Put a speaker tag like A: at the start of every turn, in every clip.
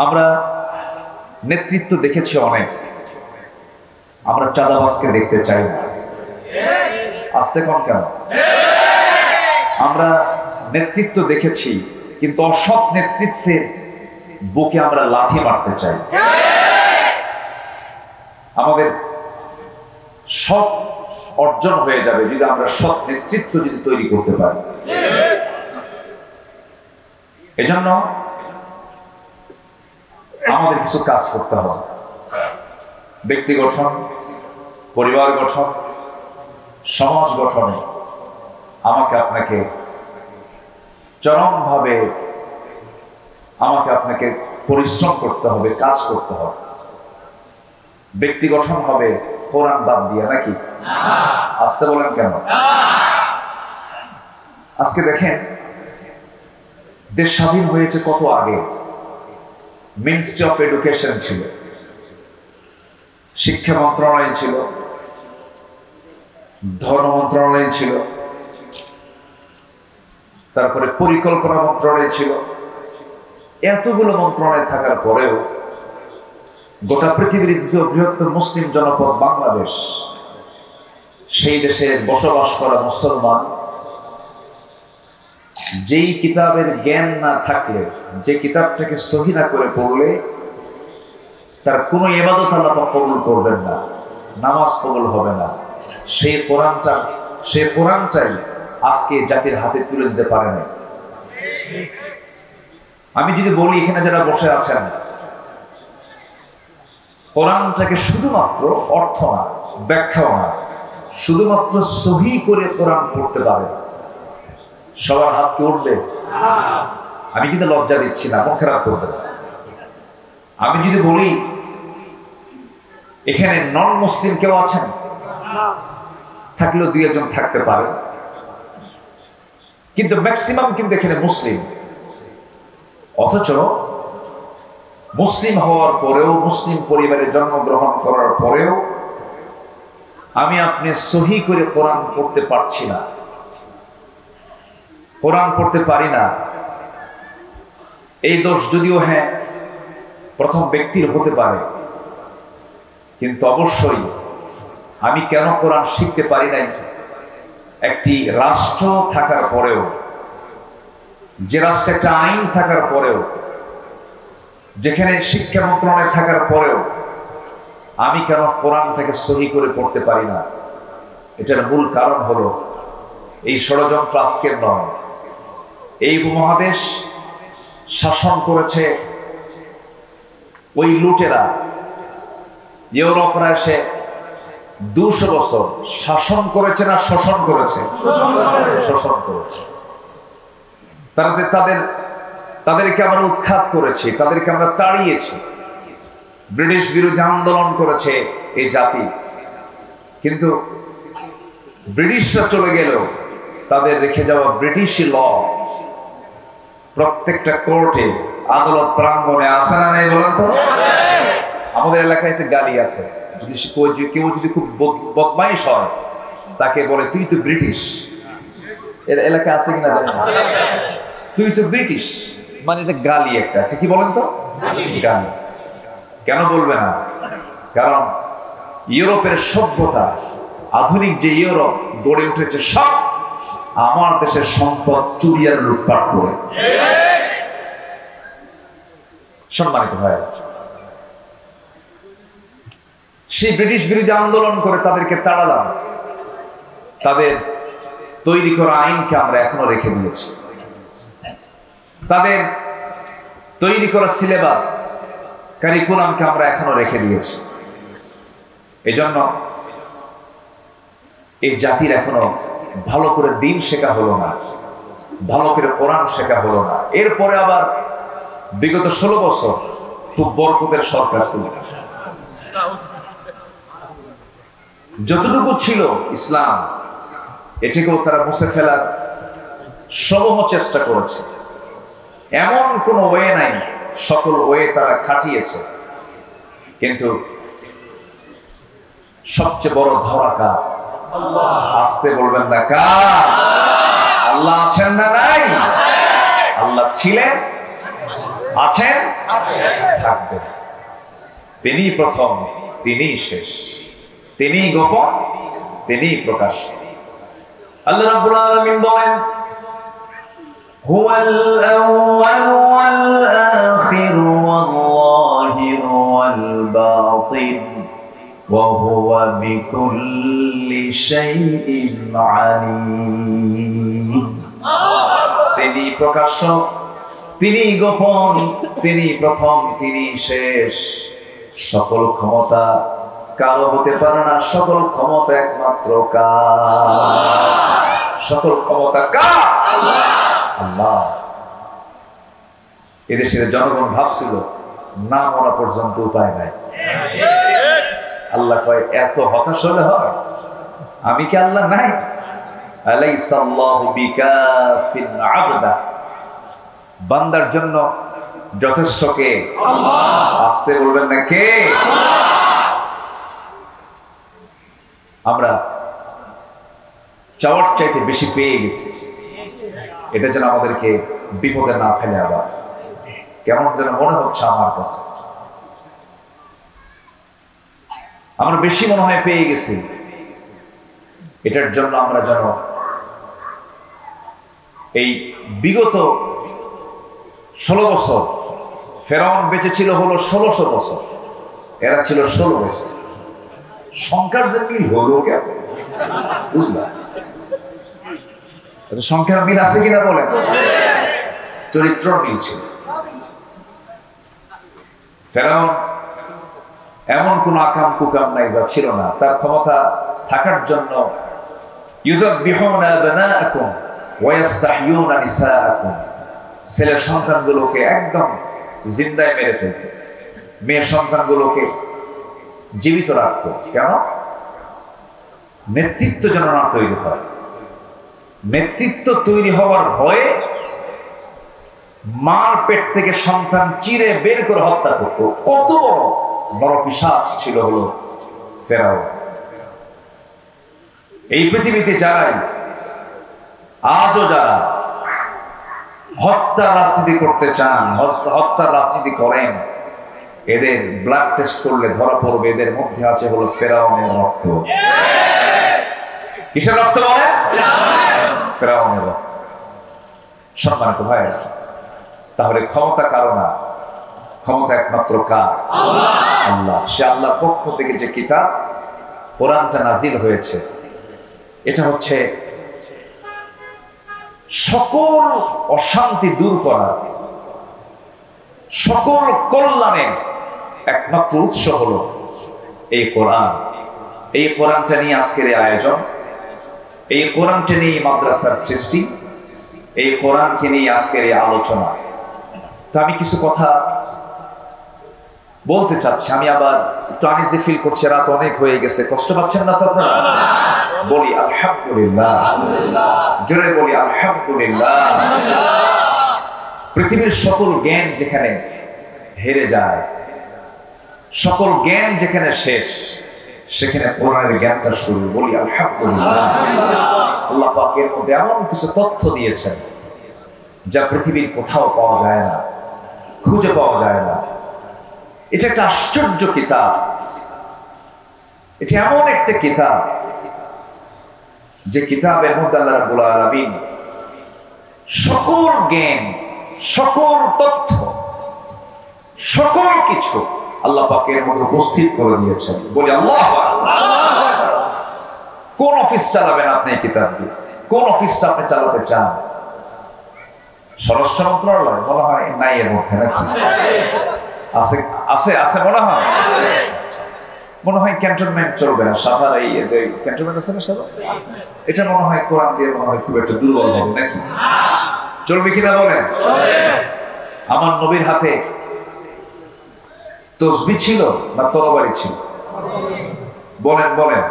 A: আমরা নেতৃত্ব দেখেছি অনেক, আমরা চাঁদাবাজকে দেখতে চাই না। আসতে কম কেন? আমরা নেতৃত্ব দেখেছি, কিন্তু অসৎ নেতৃত্বের বুকে আমরা লাথি মারতে চাই। আমাদের সৎ অর্জন হয়ে যাবে যদি আমরা সৎ নেতৃত্ব যদি তৈরি করতে পারি। এজন্য আমাদের কিছু কাজ করতে হবে। ব্যক্তি গঠন, পরিবার গঠন, সমাজ গঠনে আমাকে আপনাকে চরমভাবে পরিশ্রম করতে হবে, কাজ করতে হবে। ব্যক্তি গঠন হবে কোরআন বাদ দিয়ে, নাকি? আসতে বলেন কেন? আজকে দেখেন, দেশ স্বাধীন হয়েছে কত আগে। মিনিস্ট্রি অফ এডুকেশন ছিল, শিক্ষা মন্ত্রণালয় ছিল, ধর্ম মন্ত্রণালয় ছিল, তারপরে পরিকল্পনা মন্ত্রণালয় ছিল। এতগুলো মন্ত্রণালয় থাকার পরেও গোটা পৃথিবীর দ্বিতীয় বৃহত্তম মুসলিম জনপদ বাংলাদেশ, সেই দেশে বসবাস করা মুসলমান যেই কিতাবের জ্ঞান না থাকলে, যে কিতাবটাকে সহি না করে পড়লে তার কোনো ইবাদত আল্লাহ পাক কবুল করবেন না, নামাজ কবুল হবে না। সেই কোরআনটাই আজকে জাতির হাতে তুলে দিতে পারে না। আমি যদি বলি, এখানে যারা বসে আছেন, কোরআনটাকে শুধুমাত্র অর্থ না, ব্যাখ্যাও না, শুধুমাত্র সহি করে কোরআন পড়তে পারে, সবার হাত কি উঠবে? আমি কিন্তু লজ্জা দিচ্ছি না, মন খারাপ করবে না। আমি যদি বলি এখানে নন মুসলিম কেউ আছেন, থাকলেও দুই একজন থাকতে পারে, কিন্তু ম্যাক্সিমাম কিন্তু এখানে মুসলিম। অথচ মুসলিম হওয়ার পরেও, মুসলিম পরিবারে জন্মগ্রহণ করার পরেও আমি আপনি সহি করে কোরআন পড়তে পারছি না, কোরআন পড়তে পারি না। এই দোষ যদিও হ্যাঁ প্রথম ব্যক্তির হতে পারে, কিন্তু অবশ্যই আমি কেন কোরআন শিখতে পারি নাই? একটি রাষ্ট্র থাকার পরেও, যে রাষ্ট্রে একটা আইন থাকার পরেও, যেখানে শিক্ষা মন্ত্রণালয় থাকার পরেও আমি কেন কোরআনটাকে সহি করে পড়তে পারি না? এটার মূল কারণ হলো এই ষড়যন্ত্র আজকের নয়। এই উপমহাদেশ শাসন করেছে ওই লুটেরা, ইউরোপরা এসে 200 বছর শাসন করেছে না শোষণ করেছে? শোষণ করেছে। তাদেরকে আমরা উৎখাত করেছি, তাদেরকে আমরা তাড়িয়েছি। ব্রিটিশ বিরোধী আন্দোলন করেছে এই জাতি, কিন্তু ব্রিটিশরা চলে গেল, তাদের রেখে যাওয়া ব্রিটিশি ল প্রত্যেকটা কোর্টে, আদালত প্রাঙ্গণে আছে না নেই বলেন তো? আমাদের এলাকায় একটা গালি আছে, যদি কেউ যদি খুব বদমাইশ হয় তাকে বলে তুই তো ব্রিটিশ। এর এলাকায় আছে কিনা জানি না, তুই তো ব্রিটিশ, মানে এটা গালি একটা, কি বলেন তো? গালি। কেন বলবে না? কারণ ইউরোপের সভ্যতা, আধুনিক যে ইউরোপ গড়ে উঠেছে, সব আমার দেশের সম্পদ চুরি আর লুটপাট করে। সম্মানিত ভাই, সেই ব্রিটিশ বিরোধী আন্দোলন করে তাদেরকে তাড়ালাম, তাদের তৈরি করা আইনকে আমরা এখনো রেখে দিয়েছি, তাদের তৈরি করা সিলেবাস, কারিকুলামকে আমরা এখনো রেখে দিয়েছি। এজন্য এই জাতির এখনো ভালো করে দিন শেখা হলো না, ভালো করে কোরআন শেখা হলো না। এরপরে আবার বিগত 16 বছর খুব বরকতের সরকার ছিল, যতটুকু ছিল ইসলাম এটাকেও তারা মুছে ফেলার সমূহ চেষ্টা করেছে। এমন কোন ওয়ে নাই, সকল ওয়ে তারা খাটিয়েছে, কিন্তু সবচেয়ে বড় ধরাকা আসতে বলবেন না কার? আল্লাহ আছেন না নাই? আল্লাহ ছিলেন, আছেন, থাকবেন। তিনি প্রথম, তিনি শেষ, তিনি গোপন, তিনি প্রকাশ। আল্লাহ রাব্বুল আলামিন বলেন, হুয়াল আউয়াল ওয়াল আখির ওয়াল যাহির ওয়াল বাতিন ওয়া হুয়া বিকুল্লি শাইইন আলীম। তিনি প্রকাশ্য, তিনি গোপন, তিনি প্রথম, তিনি শেষ। সকল ক্ষমতা কারো হতে পারে না, সকল ক্ষমতা একমাত্র কার? সকল ক্ষমতা কার? আল্লাহ। এদেশের জনগণ ভাবছিল না মরা পর্যন্ত উপায় নাই। আল্লাহ কয় এত হতাশ হলে হয়? আমি কি আল্লাহ নাই? আলাইসাল্লাহু বিকাফিন আবদা। বান্দার জন্য যথেষ্ট কে? আল্লাহ। আসতে বলবেন না কে? আমরা চাওয়ার চাইতে বেশি পেয়ে গেছি, এটা যেন আমাদেরকে বিপদে না ফেলে। আবার কেমন যেন মনে হচ্ছে আমার কাছে, আমরা বেশি মনে হয় পেয়ে গেছি। এটার জন্য আমরা যেন এই বিগত 16 বছর, ফেরাউন বেঁচে ছিল হলো 1600 বছর, এরা ছিল 16 বছর। সংখ্যার যে মিল হলো কেন বুঝলাম? সংখ্যার মিল আছে কিনা বলেন? চরিত্র মিল ছিল। ফেরাউন এমন কোন আকাম কুকাম নাই যা ছিল না। তার ক্ষমতা থাকার জন্য ইউযাববিহুনা আবনাআকুম ওয়া ইস্তাহইয়ুনা নিসাআকুম, ছেলের সন্তানগুলোকে একদম জিন্দায় মেরে ফেলতে, মেয়ের সন্তানগুলোকে জীবিত রাখত। কেন? নেতৃত্ব যেন না তৈরি হয়। নেতৃত্ব তৈরি হওয়ার ভয়ে মার পেট থেকে সন্তান চিরে বের করে হত্যা করত। কত বড় নরপিশাচ ছিল হলো ফেরাউন। এই পৃথিবীতে যারাই আজও যারা হত্যা রাজনীতি করতে চান, হত্যার রাজনীতি করেন, এদের ব্লাড টেস্ট করলে ধরা পড়বে এদের মধ্যে আছে হলো ফেরাউনের রক্ত। কিসের রক্ত বলে? ফেরাউনের রক্ত। সম্মানিত ভাই, তাহলে ক্ষমতা কারো না, ক্ষমতা একমাত্র কার? আল্লাহ। সে আল্লাহর পক্ষ থেকে যে কিতাব কোরআনটা নাজিল হয়েছে, এটা হচ্ছে সকল অশান্তি দূর করা, সকল কল্যাণের একমাত্র উৎস হলো এই কোরআন। এই কোরআনটা নিয়ে আজকের এই আয়োজন, এই কোরআনটা নিয়ে মাদ্রাসার সৃষ্টি, এই কোরআনকে নিয়ে আজকের এই আলোচনা। তা আমি কিছু কথা বলতে চাচ্ছি। আমি আবার একটু আনইজি ফিল করছি, রাত অনেক হয়ে গেছে। কষ্ট পাচ্ছেন না তো আপনারা? বলি আলহামদুলিল্লাহ, জোরে বলি আলহামদুলিল্লাহ। পৃথিবীর সকল জ্ঞান যেখানে হেরে যায়, সকল জ্ঞান যেখানে শেষ, সেখানে কোরআনের জ্ঞানটা শুরু। বলি আলহামদুলিল্লাহ। আল্লাহ পাক এর মধ্যে এমন কিছু তথ্য দিয়েছেন যা পৃথিবীর কোথাও পাওয়া যায় না, খুঁজে পাওয়া যায় না। এটা একটা আশ্চর্য কিতাব। এটা এমন একটা কিতাব যে কিতাবের মধ্যে আল্লাহ রাব্বুল আলামিন সকল জ্ঞান, সকল তথ্য, সকল কিছু আল্লাহ পাকের মধ্যে উপস্থিত করে দিয়েছেন। বলি আল্লাহু আকবার। কোন অফিস চালাবেন আপনি এই কিতাব দিয়ে? কোন অফিসটা আপনি চালাতে চান? স্বরাষ্ট্র মন্ত্রণালয় মনে হয় নাই এর মধ্যে, নাকি আছে? আছে আছে মনে হয়। মনে হয় ক্যান্টনমেন্ট চলবে না, সাভার এই যে ক্যান্টনমেন্ট আছে না সাভার, এটা মনে হয় কোরআন দিয়ে মনে হয় খুব একটা দুর্বল হবে, নাকি? চলবে কিনা বলেন? আমার নবীর হাতে তসবিহ ছিল না তরবারি ছিল? বলেন বলেন।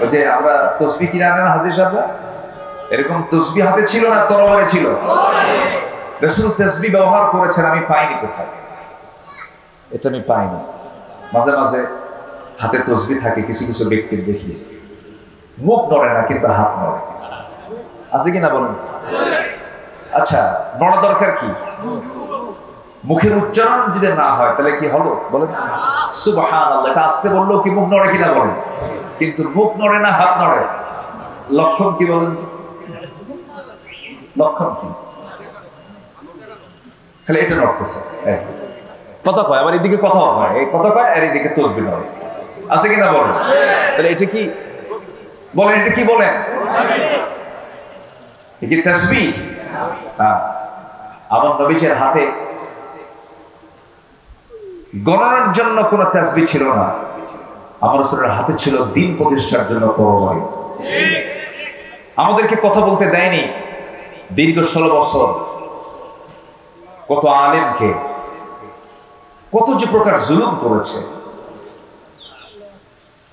A: ওই যে আমরা তসবিহ কিনে আনেন হাজির সাহেবরা, এরকম তসবিহ হাতে ছিল না তরবারি ছিল? রাসূল তসবিহ ব্যবহার করেছেন, আমি পাইনি কোথায়, এটা আমি পাইনি। মাঝে মাঝে হাতে তসবিহ থাকে কিছু কিছু ব্যক্তির, দেখি মুখ নড়ে না কিন্তু হাত নড়ে, আছে কিনা বলেন? আচ্ছা, নড়া দরকার কি? মুখের উচ্চারণ যদি না হয় তাহলে কি হলো বলেন? সুবহানাল্লাহ। এটা আসতে বললো কি মুখ নড়ে কিনা বলেন? কিন্তু মুখ নড়ে না, হাত নড়ে। লক্ষণ কি বলেন? লক্ষণ কি? খালি এটা নড়তেছে, কথা কয়, আবার এদিকে কথাও হয়, এই কথা কয় আর এদিকে তসবিহ নড়ে, আছে কিনা বলেন? তাহলে এটা কি বলেন? এটা কি বলেন? কি তাসবিহ? আমার নবীজির হাতে গণনার জন্য কোন তাসবিহ ছিল না, আমার রাসূলের হাতে ছিল দ্বীন প্রতিষ্ঠার জন্য তরবারি। আমাদেরকে কথা বলতে দেয়নি দীর্ঘ 16 বছর। কত আলেমকে কত যে প্রকার জুলুম করেছে।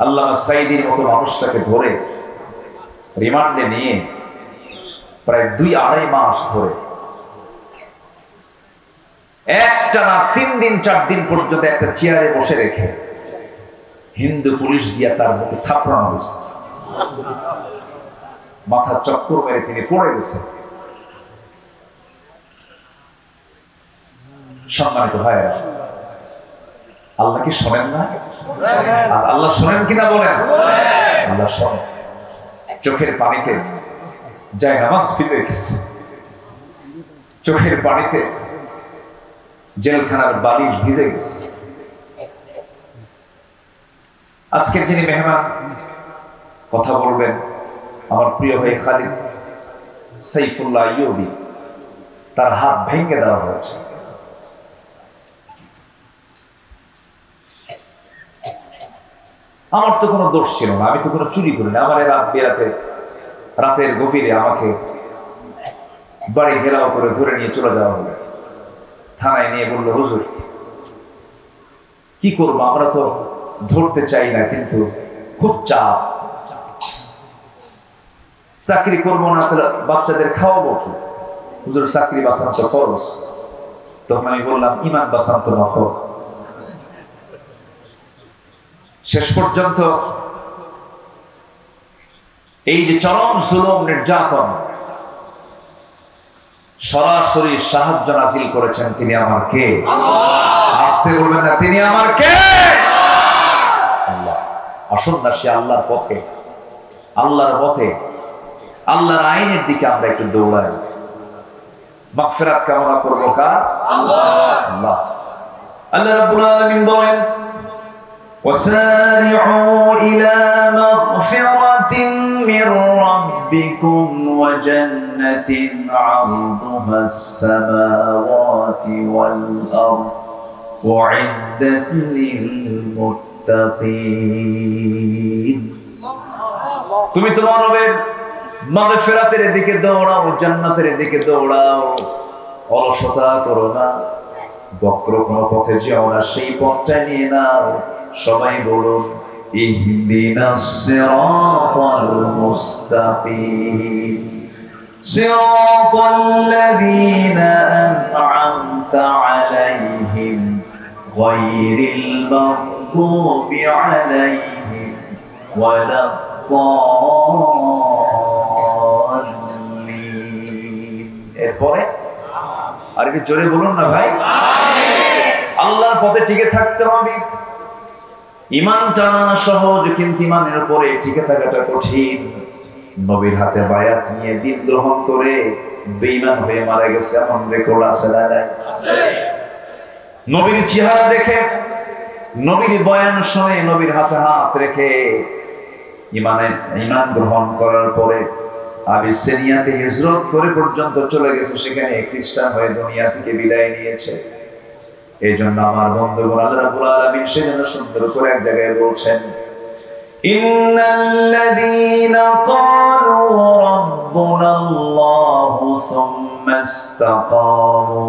A: আল্লামা সাঈদীর মতো মানুষটাকে ধরে রিমান্ডে নিয়ে প্রায় 2-2.5 মাস ধরে একটানা 3 দিন 4 দিন পর্যন্ত একটা চেয়ারে বসে রেখে হিন্দু পুলিশ দিয়া তার মুখে থাপড়ানো হয়েছে। মাথা চক্কর মেরে তিনি পড়ে গেছে। সম্মানিত ভাইরা, আল্লাহ কি শোনেন না? আল্লাহ শোনেন কিনা বলেন? আল্লাহ শোনেন। চোখের পানিতে যায় নামাজ ভিজে গেছে, চোখের পানিতে জেলখানার বালিশ ভিজে গেছে। আজকের যিনি মেহমান কথা বলবেন, আমার প্রিয় ভাই খালিদ সাইফুল্লাহ আইয়ুবী, তার হাত ভেঙে দেওয়া হয়েছে। আমার তো কোনো দোষ ছিল না, আমি তো কোনো চুরি করি না। আমার রাত বেরাতে, রাতের গভীরে আমাকে বাড়ি ঘেরাও করে ধরে নিয়ে চলে যাওয়া হলো। থানায় নিয়ে বললো, হুজুর কি করবো, আমরা তো ধরতে চাই না, কিন্তু খুব চাপ, চাকরি করবো না তাহলে বাচ্চাদের খাওয়াবো কি? হুজুর চাকরি বাঁচানো তো ফরজ। তখন আমি বললাম, ইমান বাঁচানো তো নফল। শেষ পর্যন্ত এই যে চরম জুলুম নির্যাতন, সরাসরি সাহায্য নাযিল করেছেন তিনি আমার কে? আসতে বলবেন না, তিনি আমার কে? আল্লাহ। আসুন না সে আল্লাহর পথে, আল্লাহর পথে, আল্লাহর আইনের দিকে আমরা একটু দৌড়াই। মাগফিরাত কামনা করবো কার? আল্লাহ। আল্লাহ রাব্বুল আলামিন বলেন, وسارعوا إلى مغفرة من ربكم وجنة عرضها السماوات والأرض أعدت للمتقين। তুমি তোমার রবের মাগফিরাতের দিকে দৌড়াও, জান্নাতের দিকে দৌড়াও, অলসতা করো না, বক্র কোনো পথে যেও না, সেই পথটা নিয়ে নাও। সবাই বলুন, ইহদিনাস সিরাতাল মুস্তাকিম সিরাতাল্লাযীনা আন'আমতা আলাইহিম গায়রিল মাগদুবি আলাইহিম ওয়ালাদ-দাল্লিন। এরপরে আর একটু জোরে বলুন না ভাই। আল্লাহর পথে টিকে থাকতে হবে। ঈমান টানা সহজ, কিন্তু ঈমানের উপরে টিকে থাকাটা কঠিন। নবীর হাতে বায়াত নিয়ে দ্বীন গ্রহণ করে বেঈমান হয়ে মারা গেছে এমন রেকর্ড আছে না নাই? নবীর চেহারা দেখে, নবীর বয়ান শুনে, নবীর হাতে হাত রেখে ঈমান গ্রহণ করার পরে আবিসিনিয়াতে হিজরত করে পর্যন্ত চলে গেছে, সেখানে খ্রিস্টান হয়ে দুনিয়া থেকে বিদায় নিয়েছে। এই জন্য আমার বন্ধুগণ, আল্লাহ রাব্বুল আলামিন সেজন্য সুন্দর করে এক জায়গায় বলছেন, ইন্নাল্লাযীনা ক্বালু রাব্বুনাল্লাহু সুম্মা ইসতাকামু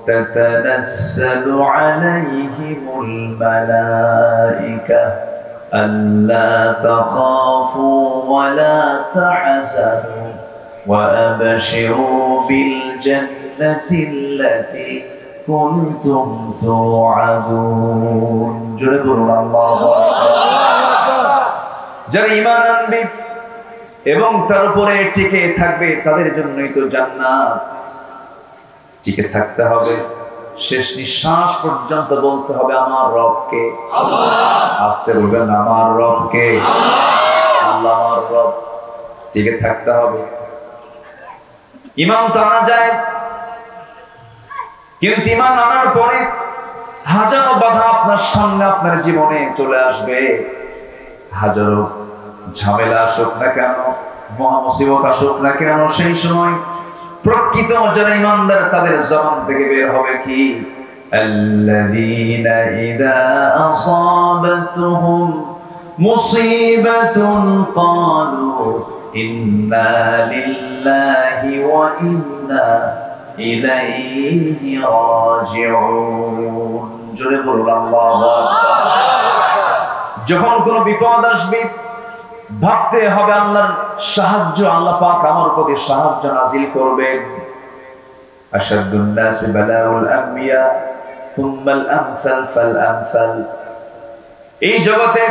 A: তাতানাসসালু আলাইহিমুল মালায়েকা আল্লা তাখাফু ওয়া লা তাহজানু ওয়া আবশিরু বিল জান্নাতিল্লাতী কুনতুম তুআদুন। জোরে বলুন আল্লাহু আকবার। যারা ঈমান আনবে এবং তার উপরে টিকে থাকবে তাদের জন্যই তো জান্নাত। টিকে থাকতে হবে, শেষ নিঃশ্বাস পর্যন্ত বলতে হবে আমার রবকে। আস্তে বলবেন আমার রবকে। আল্লাহ আমার রব। টিকে থাকতে হবে। ঈমান তো আনা যায়, কিন্তু ঈমান আনার পরে হাজারো বাধা আপনার সামনে আপনার জীবনে চলে আসবে। হাজারো ঝামেলা আসুক না কেন, মহামুসিবত আসুক না কেন, সেই সময় প্রকৃত যারা ঈমানদার তাদের জবান থেকে বের হবে কি? আল্লাযীনা ইযা আসাবাতুহুম মুসিবাতুন ক্বালু ইন্না লিল্লাহি ওয়া ইন্না ইলাইহি রাজিউন। জোরে বলুন আল্লাহু আকবার। যখন কোনো বিপদ আসবে ভাবতে হবে আল্লাহর সাহায্য, আল্লাহ পাক আমার প্রতি সাহায্য নাজিল করবেন। আশাদুন নাস বালাউল আমবিয়া সুম্মাল আমসাল ফাল আমসাল। এই জগতে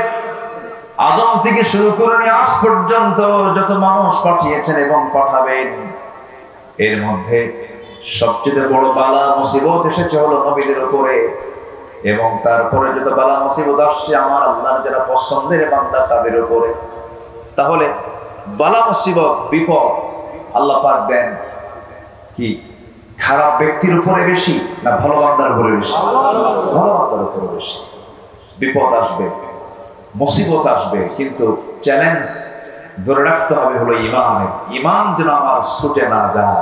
A: আদম থেকে শুরু করে আজ পর্যন্ত যত মানুষ পাঠিয়েছেন এবং পাঠাবেন, এর মধ্যে সবচেয়ে বড় বালা মুসিবত এসেছে হলো নবীদের উপরে, এবং তারপরে যত বালা মুসিবত আসছে আমার আল্লাহর যারা পছন্দের বান্দা তাদের উপরে। তাহলে বালা মুসিবত বিপদ আল্লাহ পাক দেন কি খারাপ ব্যক্তির উপরে বেশি না ভালো বান্দার উপরে বেশি? ভালো বান্দার উপরে বেশি। বিপদ আসবে, মুসিবত আসবে, কিন্তু চ্যালেঞ্জ ধরে রাখতে হবে হলো ঈমানের। ঈমান যেন আমার ছুটে না যায়।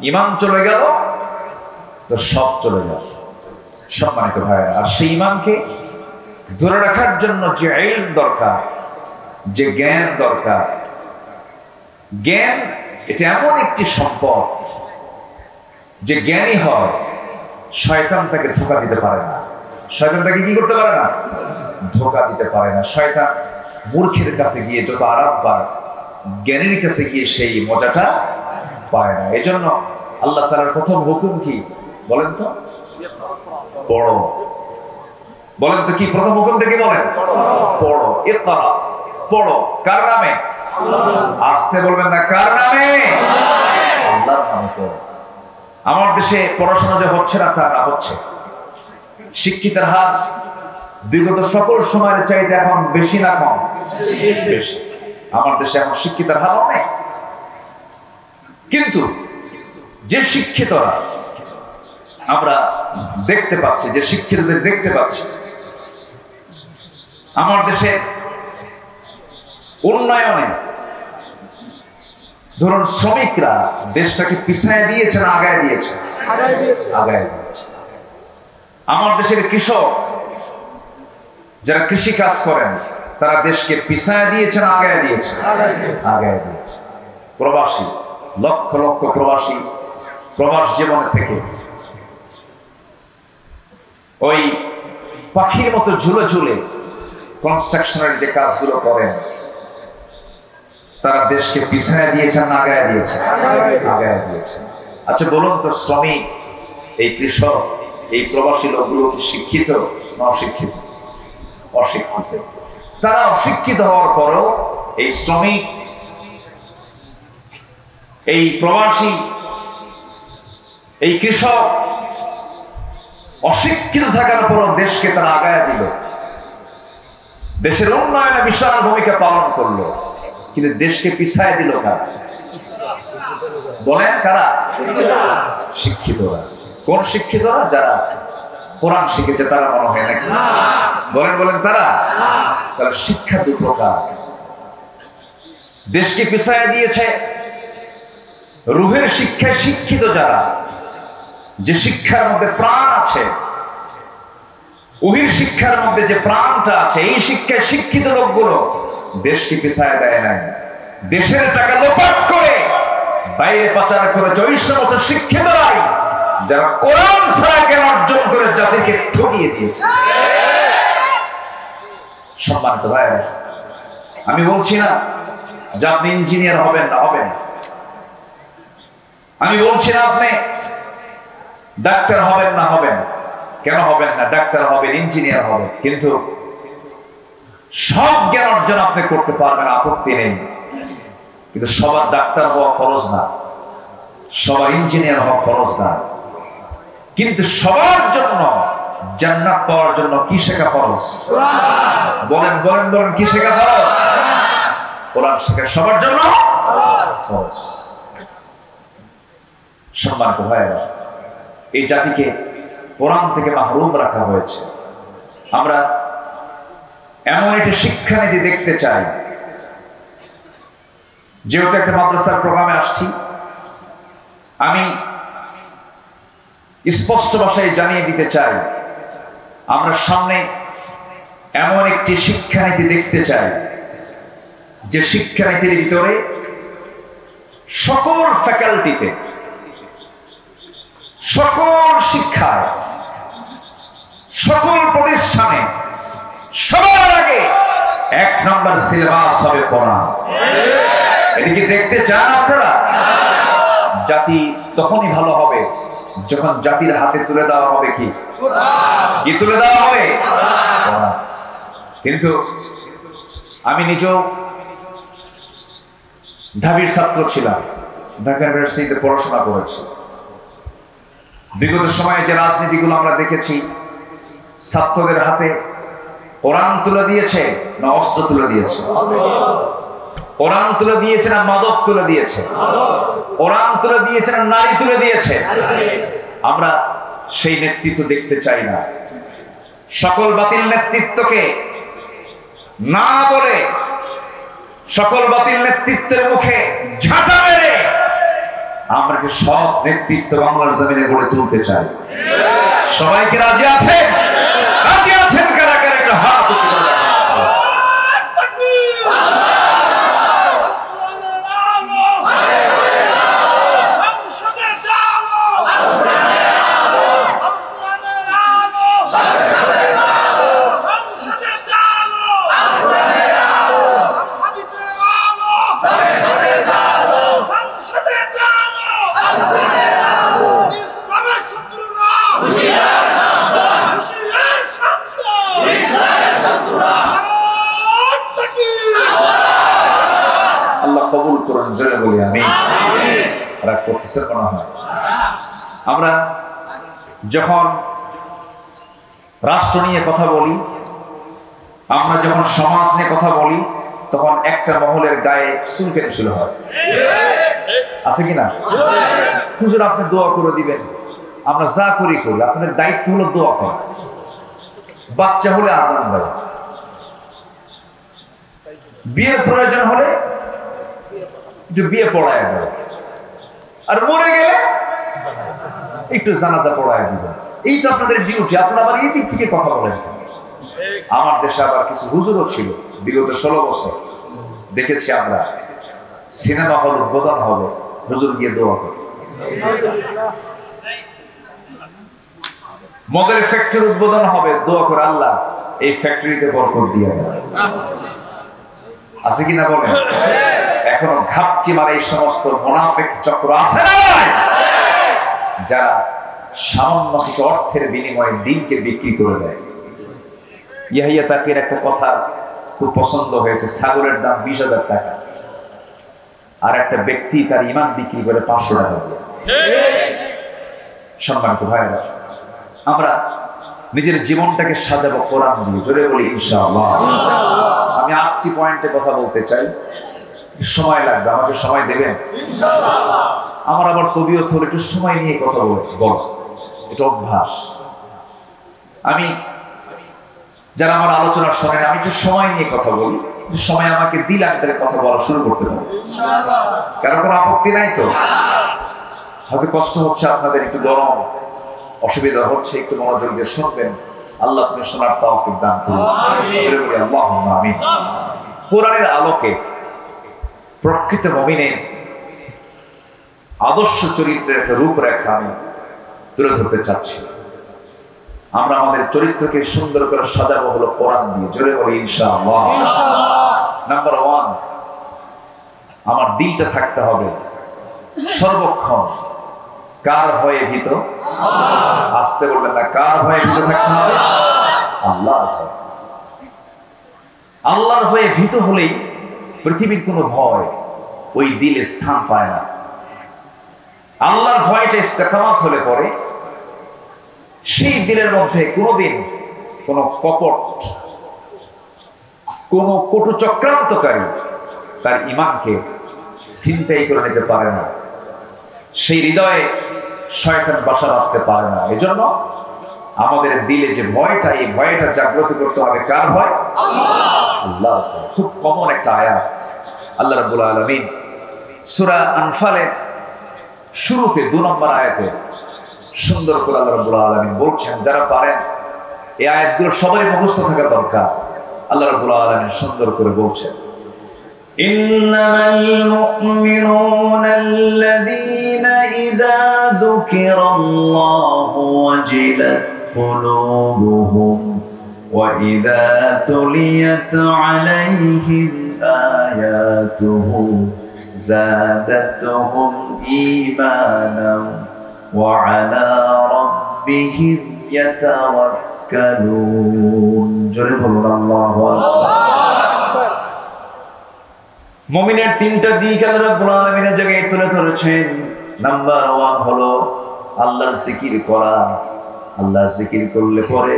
A: ঈমান চলে গেল তো সব চলে গেল। সম্মানিত ভাইরা, আর সেই ঈমানকে ধরে রাখার জন্য যে ইলম দরকার, যে জ্ঞান দরকার, জ্ঞান এটা এমন একটি সম্পদ যে জ্ঞানী হয় শয়তান তাকে ধোঁকা দিতে পারে না। শয়তান তাকে কি করতে পারে না? ধোঁকা দিতে পারে না। শয়তান মূর্খের কাছে গিয়ে যত আরাম পায়, জ্ঞানীর কাছে গিয়ে সেই মজাটা পায় না। এই জন্য আল্লাহ তাআলার প্রথম হুকুম কি বলেন তো? পড়ো। বলেন তো কি প্রথম হুকুমটা কি বলেন? পড়ো। ইকরা, পড়ো। কার নামে? আস্তে বলবেন না, কার নামে? আল্লাহর নামে পড়ো। আমার দেশে পড়াশোনা যে হচ্ছে না তা না, হচ্ছে। শিক্ষিতের হার বিগত সকল সময়ের চাইতে এখন বেশি না কম? বেশি। আমার দেশে এখন শিক্ষিতের হার অনেক, কিন্তু যে শিক্ষিতরা আমরা দেখতে পাচ্ছি, যে শিক্ষিতদের দেখতে পাচ্ছি, আমার দেশে উন্নয়নে ধরুন শ্রমিকরা দেশটাকে পিছায় দিয়েছে না আগায় দিয়েছে? আগায় দিয়েছে। আমার দেশের কৃষক যারা কৃষি কাজ করেন তারা দেশকে পিছায় দিয়েছে না আগায় দিয়েছে? আগায় দিয়েছে। প্রবাসী, লক্ষ লক্ষ প্রবাসী প্রবাস জীবনে থেকে ওই পাখির মতো ঝুলে ঝুলে কনস্ট্রাকশনের যে কাজগুলো করেন, তারা দেশকে পিছায় দিয়েছে না আগায় দিয়েছে? আগায় দিয়েছে। আচ্ছা বলুন তো, শ্রমিক, এই কৃষক, এই প্রবাসী লোকগুলো কি শিক্ষিত না অশিক্ষিত? অশিক্ষিত। তারা অশিক্ষিত হওয়ার পরও এই শ্রমিক, এই প্রবাসী, এই কৃষক অশিক্ষিত থাকার পরও দেশকে তারা আগায় দিল, দেশের উন্নয়নে বিশাল ভূমিকা পালন করলো, কিন্তু দেশকে পিছায় দিল কারা? বলেন কারা? শিক্ষিতরা। কোন শিক্ষিতরা? যারা কোরআন শিখেছে তারা মনে হয় নাকি? বলেন বলেন তারা। তারা শিক্ষা দু প্রকার। দেশকে পিছায় দিয়েছে রুহের শিক্ষায় শিক্ষিত যারা, যে শিক্ষার মধ্যে প্রাণ আছে, ওহির শিক্ষার মধ্যে যে প্রাণটা আছে, এই শিক্ষায় শিক্ষিত লোকগুলো দেশকে পিছায় দেয় নাই। দেশের টাকা লোপাট করে বাইরে পাচার করেছে ওই সমস্ত শিক্ষিতরাই যারা কোরআন ছাড়া জ্ঞান অর্জন করে জাতিকে ঠকিয়ে দিয়েছে। সম্মানিত ভাইরা, আমি বলছি না যে আপনি ইঞ্জিনিয়ার হবেন না, হবেন। আমি বলছি না আপনি ডাক্তার হবেন না, হবেন। কেন হবেন না? ডাক্তার হবেন, ইঞ্জিনিয়ার হবেন, কিন্তু সব জ্ঞান অর্জন আপনি করতে পারবেন, আপত্তি নেই। কিন্তু সবার ডাক্তার হওয়া ফরজ না, সবার ইঞ্জিনিয়ার হওয়া ফরজ না। কিন্তু সবার জন্য জান্নাত পাওয়ার জন্য কি শেখা ফরজ? বলেন বলেন বলেন, কি শেখা ফরজ? কোরআন শেখা সবার জন্য ফরজ। সম্মানিত ভাইরা, এই জাতিকে কোরআন থেকে মাহরুম রাখা হয়েছে। আমরা এমন একটি শিক্ষানীতি দেখতে চাই, যেহেতু একটা মাদ্রাসার প্রোগ্রামে আসছি, আমি স্পষ্ট ভাষায় জানিয়ে দিতে চাই, আমরা সামনে এমন একটি শিক্ষানীতি দেখতে চাই যে শিক্ষানীতির ভিতরে সকল ফ্যাকাল্টিতে, সকল শিক্ষায়, সকল প্রতিষ্ঠানে সবার আগে 1 নম্বর সিলেবাস হবে কোরআন। এটা কি দেখতে চান আপনারা? জাতি তখনই ভালো হবে যখন জাতির হাতে তুলে দেওয়া হবে কি তুলে দেওয়া হবে। কিন্তু আমি নিজেও ঢাবির ছাত্র ছিলাম, ঢাকা ইউনিভার্সিটিতে পড়াশোনা করেছি। বিগত সময়ে যে রাজনীতিগুলো আমরা দেখেছি, ছাত্রদের হাতে কোরআন তুলে দিয়েছে না অস্ত্র তুলে দিয়েছে? কোরআন তুলে দিয়েছে না মাদক তুলে দিয়েছে? কোরআন তুলে দিয়েছে না নারী তুলে দিয়েছে? আমরা সেই নেতৃত্ব দেখতে চাই না। সকল বাতিল নেতৃত্বকে না বলে, সকল বাতিল নেতৃত্বের মুখে ঝাঁটা মেরে আমরা কি সব নেতৃত্ব বাংলার জমিনে গড়ে তুলতে চাই। সবাইকে রাজি আছেন? রাজি আছেন কারা কারা? একটা হাত উঁচু করে দেখান। আমরা যখন রাষ্ট্র নিয়ে কথা বলি, আমরা যখন সমাজ নিয়ে কথা বলি, তখন একটা মহলের গায়ে চুলকানি শুরু হয়, আছে কিনা? হুজুর আপনি দোয়া করে দিবেন, আমরা যা করি করি, আপনাদের দায়িত্ব হলো দোয়া করা। বাচ্চা হলে আজান দেওয়া, বিয়ের প্রয়োজন হলে একটু বিয়ে পড়ায় দেওয়া, আর মরে গেলে একটু জানাজা পড়ায় দিবেন। এই তো আপনাদের ডিউটি। আপনারা আবার এই দিক থেকে কথা বলেন। আমার দেশে আবার কিছু হুজুরও ছিল, বিগত 16 বছর দেখেছি আমরা, সিনেমা হল উদ্বোধন হবে, হুজুর গিয়ে দোয়া করে। মদের ফ্যাক্টরি উদ্বোধন হবে, দোয়া করে আল্লাহ এই ফ্যাক্টরিতে বরকত দিয়ে দেয়। আছে কিনা বলেন? এখনো ঘাপটি মারে এই সমস্ত মুনাফিক চক্র আছে না? যারা সামান্য কিছু অর্থের বিনিময়ে দিনকে বিক্রি করে দেয়। ইয়াহিয়া তাকির একটা কথা খুব পছন্দ হয়েছে, ছাগলের দাম 20,000 টাকা, আর একটা ব্যক্তি তার ঈমান বিক্রি করে 500 টাকা দিয়ে। সম্মানিত ভাইরা, আমরা নিজের জীবনটাকে সাজাবো কোরআন দিয়ে। জোরে বলি ইনশাআল্লাহ। আমি 8টি পয়েন্টে কথা বলতে চাই, সময় লাগবে, আমাকে সময় দেবেন ইনশাআল্লাহ। আমার আবার তবিয়ত হলো একটু সময় নিয়ে কথা বল, এটা অভ্যাস। আমি যারা আমার আলোচনা শোনেন, আমি একটু সময় নিয়ে কথা বলি, সময় আমাকে দিলে আমি তাদের কথা বলা শুরু করতে পারবো ইনশাআল্লাহ। কারণ কোনো আপত্তি নাই তো? হয়তো কষ্ট হচ্ছে আপনাদের, একটু গরম, অসুবিধা হচ্ছে, একটু মনোযোগ দিয়ে শুনবেন। আল্লাহ তুমি শোনার তৌফিক দান করুন, আল্লাহুম্মা আমিন। কোরআনের আলোকে প্রকৃত মুমিনের আদর্শ চরিত্রের একটা রূপরেখা আমি তুলে ধরতে চাচ্ছি। আমরা আমাদের চরিত্রকে সুন্দর করে সাজাবো হলো কোরআন দিয়ে। জোরে বলি ইনশাআল্লাহ। নাম্বার 1, আমার দিলটা থাকতে হবে সর্বক্ষণ কার ভয়ে ভীত? আসতে বলবেন না, কার ভয়ে ভীত থাকতে হবে? আল্লাহর ভয়ে। আল্লাহর ভয়ে ভীত হলেই পৃথিবীর কোনো ভয় ওই দিলে স্থান পায় না। আল্লাহর ভয়টা ইস্তেকামাত হলে পরে সেই দিলের মধ্যে কোনোদিন কোন কপট, কোন কটু চক্রান্তকারী তার ঈমানকে ছিনতাই করে নিতে পারে না। সেই হৃদয়ে শয়তান বাসা বাঁধতে পারে না। এজন্য আমাদের দিলে যে ভয়টা, এই ভয়টা জাগ্রত করতে হবে। কার ভয়? আল্লাহ। খুব কমন একটা আয়াত। আল্লাহ রাব্বুল আলামিন সূরা আনফালের শুরুতে 2 নম্বর আয়াতে সুন্দর করে আল্লাহ রাব্বুল আলামিন বলছেন, যারা পারেন এই আয়াতগুলো সবারই মুখস্থ থাকা দরকার। আল্লাহ রাব্বুল আলামিন সুন্দর করে বলছেন, ইন্নামাল মুমিনুনা আল্লাযীনা ইযা যুকিরাল্লাহু ওয়াজিলাত কুলুবুহুম ওয়া ইযা তুলিয়াত আলাইহিম আয়াতুহু যাদাতুহুম ঈমানান ওয়া আলা রাব্বিহিম ইয়াতাওয়াক্কালুন। জোরে বলুন আল্লাহু আকবার। মুমিনের 3টা দিক আল্লাহ রাব্বুল আলামিনের জায়গায় তুলে ধরেছেন। নাম্বার 1 হলো আল্লাহর জিকির করা। আল্লাহর জিকির করলে পরে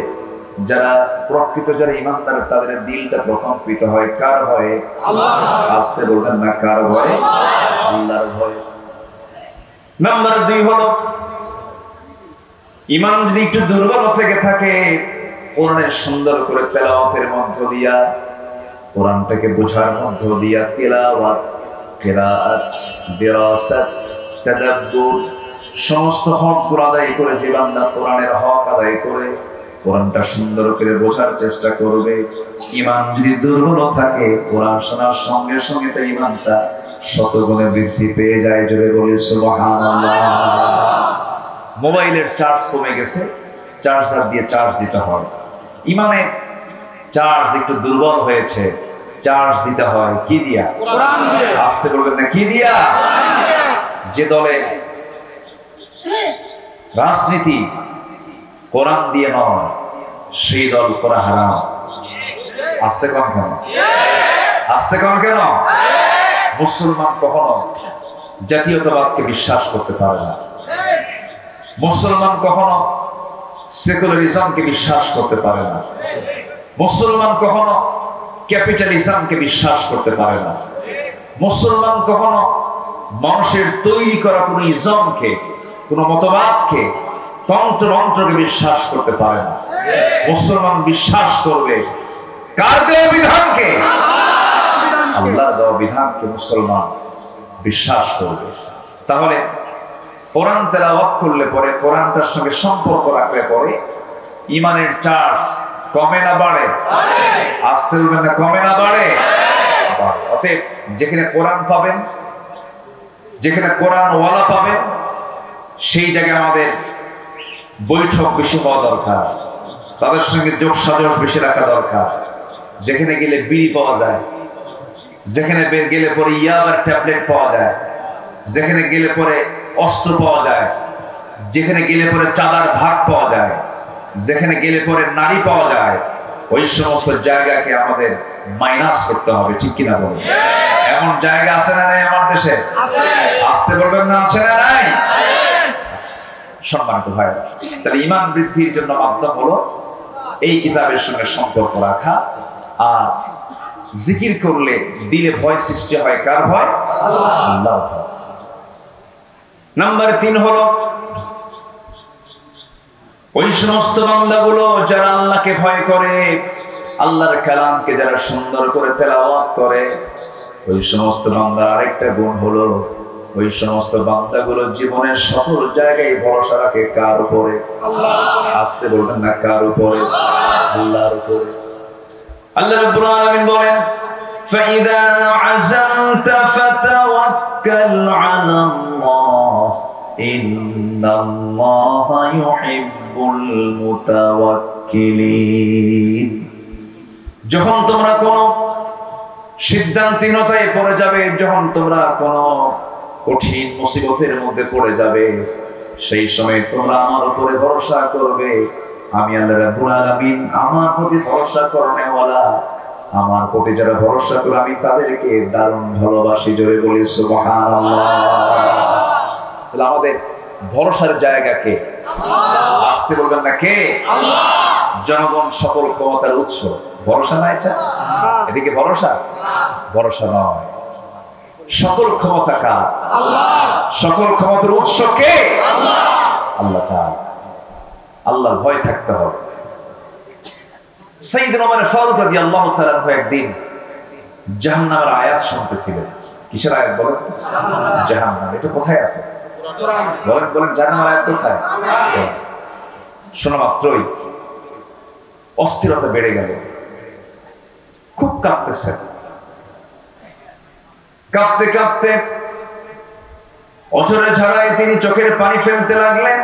A: যারা প্রকৃত যারা ঈমানদার, তাদের দিলটা প্রকম্পিত হয়। কার ভয়ে? আল্লাহ। আস্তে বলবেন না, কার ভয়ে? আল্লাহর ভয়ে। নাম্বার 2 হলো ঈমান যদি একটু দুর্বল থেকে থাকে, কোরআনের সুন্দর করে তেলাওয়াতের মধ্য দিয়া, কোরআনটাকে বোঝার মধ্য দিয়া, তিলাওয়াত, কিরাআত, দিরাসাত, তাদাব্বুর সমস্ত হকগুলো আদায় করে যে বান্দা কোরআনের হক আদায় করে কোরআনটা সুন্দর করে বোঝার চেষ্টা করবে, ঈমান যদি দুর্বল থাকে, কোরআন শোনার সঙ্গে সঙ্গে তার ঈমানটা শতগুণে বৃদ্ধি পেয়ে যায়। জোরে বলি সুবহানাল্লাহ। মোবাইলের চার্জ কমে গেছে, চার্জার দিয়ে চার্জ দিতে হয়। ঈমানে চার্জ একটু দুর্বল হয়েছে, চার্জ দিতে হয় কি দিয়া? কোরআন দিয়ে। আস্তে বলবেন না, কি দিয়া? যে দলে রাজনীতি কোরআন দিয়ে নয়, সেই দল করা হারাম। আস্তে কম কেন? আস্তে কম কেন? মুসলমান কখনো জাতীয়তাবাদকে বিশ্বাস করতে পারে না। মুসলমান কখনো সেকুলারিজমকে বিশ্বাস করতে পারে না। মুসলমান কখনো ক্যাপিটালিজমকে বিশ্বাস করতে পারে না। মুসলমান কখনো মানুষের তৈরি করা কোনো ইজমকে, কোনো মতবাদকে, তন্ত্রমন্ত্রকে বিশ্বাস করতে পারে না। মুসলমান বিশ্বাস করবে কার দেওয়া বিধানকে? আল্লাহর দেওয়া বিধানকে মুসলমান বিশ্বাস করবে। তাহলে কোরআন তেলাওয়াত করলে পরে, কোরআনটার সঙ্গে সম্পর্ক রাখলে পরে ঈমানের চার্জ কমে না বাড়ে? আস্তে বলবেন না, কমে না বাড়ে? অতএব যেখানে কোরআন পাবেন, যেখানে কোরআন ওয়ালা পাবেন, সেই জায়গায় আমাদের বৈঠক বেশি হওয়া দরকার, তাদের সঙ্গে যোগ সাজস বেশি রাখা দরকার। যেখানে গেলে বিড়ি পাওয়া যায়, যেখানে গেলে পরে ইয়াবার ট্যাবলেট পাওয়া যায়, যেখানে গেলে পরে অস্ত্র পাওয়া যায়, যেখানে গেলে পরে চাঁদার ভাগ পাওয়া যায়, যেখানে গেলে পরে নারী পাওয়া যায়, ওই সমস্ত জায়গাকে আমাদের মাইনাস করতে হবে। ঠিক কিনা বলুন? এমন জায়গা আছে না নাই আমার দেশে? আসতে বলবেন না, আছে না নাই? সম্মানিত ভাই, তাহলে ঈমান বৃদ্ধির জন্য মাধ্যম হলো এই কিতাবের সঙ্গে সম্পর্ক রাখা। আর জিকির করলে দিলে ভয় সৃষ্টি হয়। কার ভয়? আল্লাহর ভয়। নাম্বার 3 হলো ওই সমস্ত বান্দাগুলো যারা আল্লাহকে ভয় করে, আল্লাহর কালামকে যারা সুন্দর করে তেলাওয়াত করে, ওই সমস্ত বান্দার আরেকটা গুণ হলো ওই সমস্ত বান্দাগুলো জীবনের সকল জায়গায় ভরসা রাখে কার উপরে? আল্লাহ। আসতে বলবেন না, কার উপরে? আল্লাহর উপরে। আল্লাহ রাব্বুল আলামিন বলেন, فَإِذَا عَزَمْتَ فَتَوَكَّلْ عَلَى اللَّهِ إِنَّ اللَّهَ يُحِبُّ الْمُتَوَكِّلِينَ। যখন তোমরা কোনো সিদ্ধান্তহীনতায় পড়ে যাবে, যখন তোমরা কোনো কঠিন মুসিবতের মধ্যে পড়ে যাবে, সেই সময় তোমরা আমার উপরে ভরসা করবে। আমি আল্লাহ রাব্বুল আলামিন আমার প্রতি ভরসা করনেওয়ালা, আমার প্রতি যারা ভরসা করে আমি তাদেরকে দারুণ ভালোবাসি। জোরে বলি সুবহানাল্লাহ। তাহলে আমাদের ভরসার জায়গাকে আসতে বলবেন না কে? আল্লাহ। জনগণ সকল ক্ষমতার উৎস। ভরসা না এটা? এটা কি ভরসা? ভরসা নয়। সকল ক্ষমতা কার? আল্লাহ। সকল ক্ষমতার উৎস কে? আল্লাহ। আল্লাহ তাআলা। আল্লাহর ভয় থাকতে হবে। সাইয়েদনা ওমর ফারুক রাদিয়াল্লাহু তাআলা একদিন জাহান্নামের আয়াত শুনতেছিলেন। কিসের আয়াত বলেন? জাহান্নাম। এটা কোথায় আছে? বলেন বলেন, জাহান্নামের আয়াত কোথায়? শোনা মাত্রই অস্থিরতা বেড়ে গেল, খুব কাঁপতেছেন। কাঁপতে কাঁপতে অঝরে ঝরায় তিনি চোখের পানি ফেলতে লাগলেন।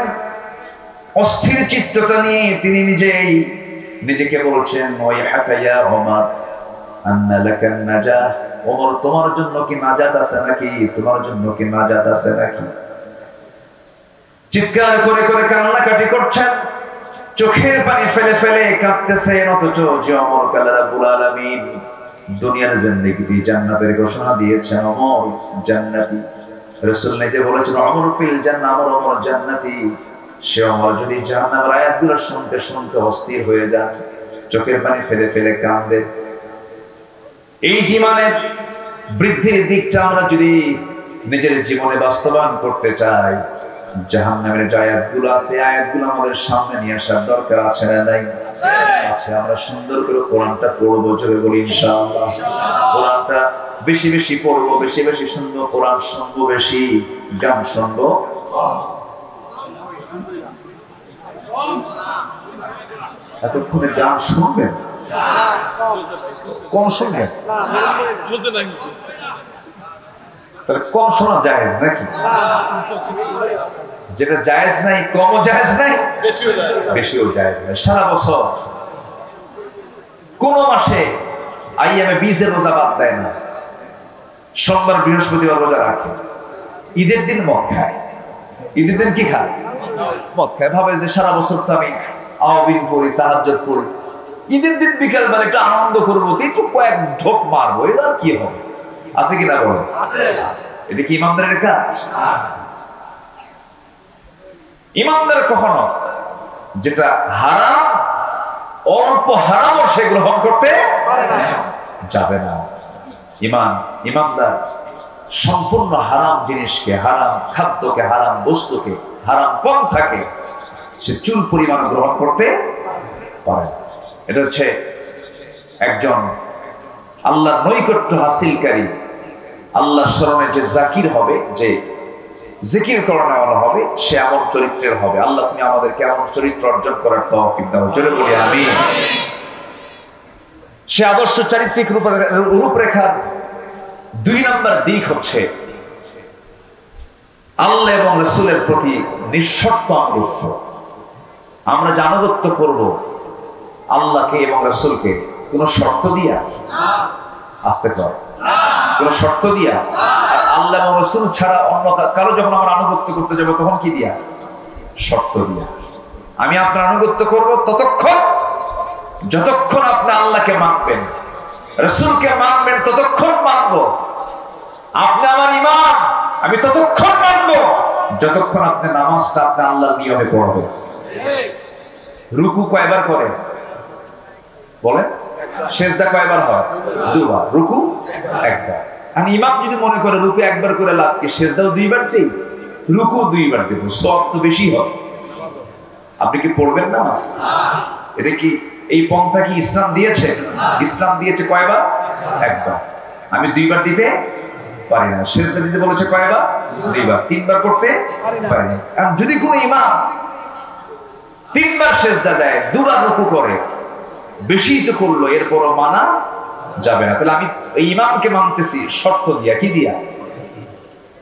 A: অস্থির চিত্ততা নিয়ে তিনি নিজেকে বলছেন, ওয়াইহাকা ইয়া ওমর আন্না লাকান নাজাহ। ওমর, তোমার জন্য কি নাজাত আছে নাকি? তোমার জন্য কি নাজাত আছে নাকি? চিৎকার করে করে কান্নাকাটি করছেন, চোখের পানি ফেলে ফেলে কাঁদতেছেন। অথচ যে ওমর কে আল্লাহ রাব্বুল আলামিন দুনিয়ার জিন্দেগিতে জান্নাতের ঘোষণা দিয়েছেন, ওমর জান্নাতি। রাসূল নিজে বলেছেন, ওমর ফিল জান্নাহ, ওমর জান্নাতি। সে ওমর যদি জাহান্নামের আয়াতগুলো শুনতে শুনতে অস্থির হয়ে যায়, চোখের পানি ফেলে ফেলে কাঁদে। এই জীবনের বৃদ্ধির দিকটা আমরা যদি নিজের জীবনে বাস্তবায়ন করতে চাই, জাহান্নামের যে আয়াতগুলো আছে, আয়াতগুলো আমাদের সামনে নিয়ে আসার দরকার আছে না নাই? আছে। আমরা সুন্দর করে কোরআনটা পড়বো, জোরে বলি ইনশাআল্লাহ। কোরআনটা বেশি বেশি পড়বো, বেশি বেশি শুনবো, কোরআন শুনবো বেশি, গান শুনবো। এতক্ষণে গান শুনবেন, কম শুনবেন? তাহলে কম শোনা জায়েজ নাকি? যেটা জায়েজ নাই, কমও জায়েজ নাই, বেশিও জায়েজ নাই। সারা বছর কোন মাসে আইয়ামে 20 রোজা বাদ দেয় না, সোমবার বৃহস্পতিবার রোজা রাখে। ঈদের দিন মদ খায়। ঈদের দিন কি খায়? মদ খায়। ভাবে যে সারা বছর তো আমি আওয়াবিন পড়ি, তাহাজ্জুদ পড়ি, ঈদের দিন বিকাল বেলা একটু আনন্দ করবো, একটু কয়েক ঢোক মারবো, এটা কি হবে? আছে কিনা বলো? এটা কি ইমানদারের কাজ? ইমানদার কখনো যেটা হারাম, অল্প হারামও সে গ্রহণ করতে যাবে না। ইমানদার সম্পূর্ণ হারাম জিনিসকে, হারাম খাদ্যকে, হারাম বস্তুকে, হারাম পন্থাকে সে চুল পরিমাণ গ্রহণ করতে পারে। এটা হচ্ছে একজন আল্লাহর নৈকট্য হাসিলকারী, আল্লাহর স্মরণে যে জাকির হবে, যে জিকির করনেওয়ালা হবে, সে এমন চরিত্রের হবে। আল্লাহ তুমি আমাদেরকে এমন চরিত্র অর্জন করার তৌফিক দাও, জোরে বলি আমিন। সে আদর্শ চারিত্রিক রূপরেখার 2 নম্বর দিক হচ্ছে আল্লাহ এবং রাসূলের প্রতি নিঃশর্ত আনুগত্য। আমরা যে আনুগত্য করব আল্লাহকে এবং রাসূলকে, কোন শর্ত দিয়া, আসতে পারে কোন শর্ত দিয়া, আল্লাহ এবং রাসূল ছাড়া অন্য কারো যখন আমরা আনুগত্য করতে যাব, তখন কি দিয়া? শর্ত দিয়া। আমি আপনার আনুগত্য করব যতক্ষণ আপনি আল্লাহকে মানবেন, রাসূলকে মানবেন, ততক্ষণ মানব। আপনি আমার ইমাম, আমি ততক্ষণ মানব যতক্ষণ আপনি নামাজটা আপনি আল্লাহর নিয়মে পড়বেন। রুকু কয়বার করেন বলেন? সেজদা কয়বার হয়? 2 বার। রুকু 1 বার। আর ইমাম যদি মনে করে রুকু 1 বার করে লাভ কি, সেজদাও 2 বার দেই, রুকু 2 বার দেব, সওয়াব তো বেশি হবে। আপনি কি পড়বেন নামাজ? এটা কি এই পন্থা কি ইসলাম দিয়েছে? ইসলাম দিয়েছে কয়বার? 1 বার। আমি 2 বার দিতে পারি না। সেজদা দিতে বলেছে কয়বার? 2 বার। 3 বার করতে পারি না। আর যদি কোনো ইমাম 3 বার সেজদা দেয়, 2 বার রুকু করে, বেশি তো করলো, এরপরও মানা যাবে না। তাহলে আমি এই ইমামকে মানতেছি শর্ত দিয়া, কি দিয়া?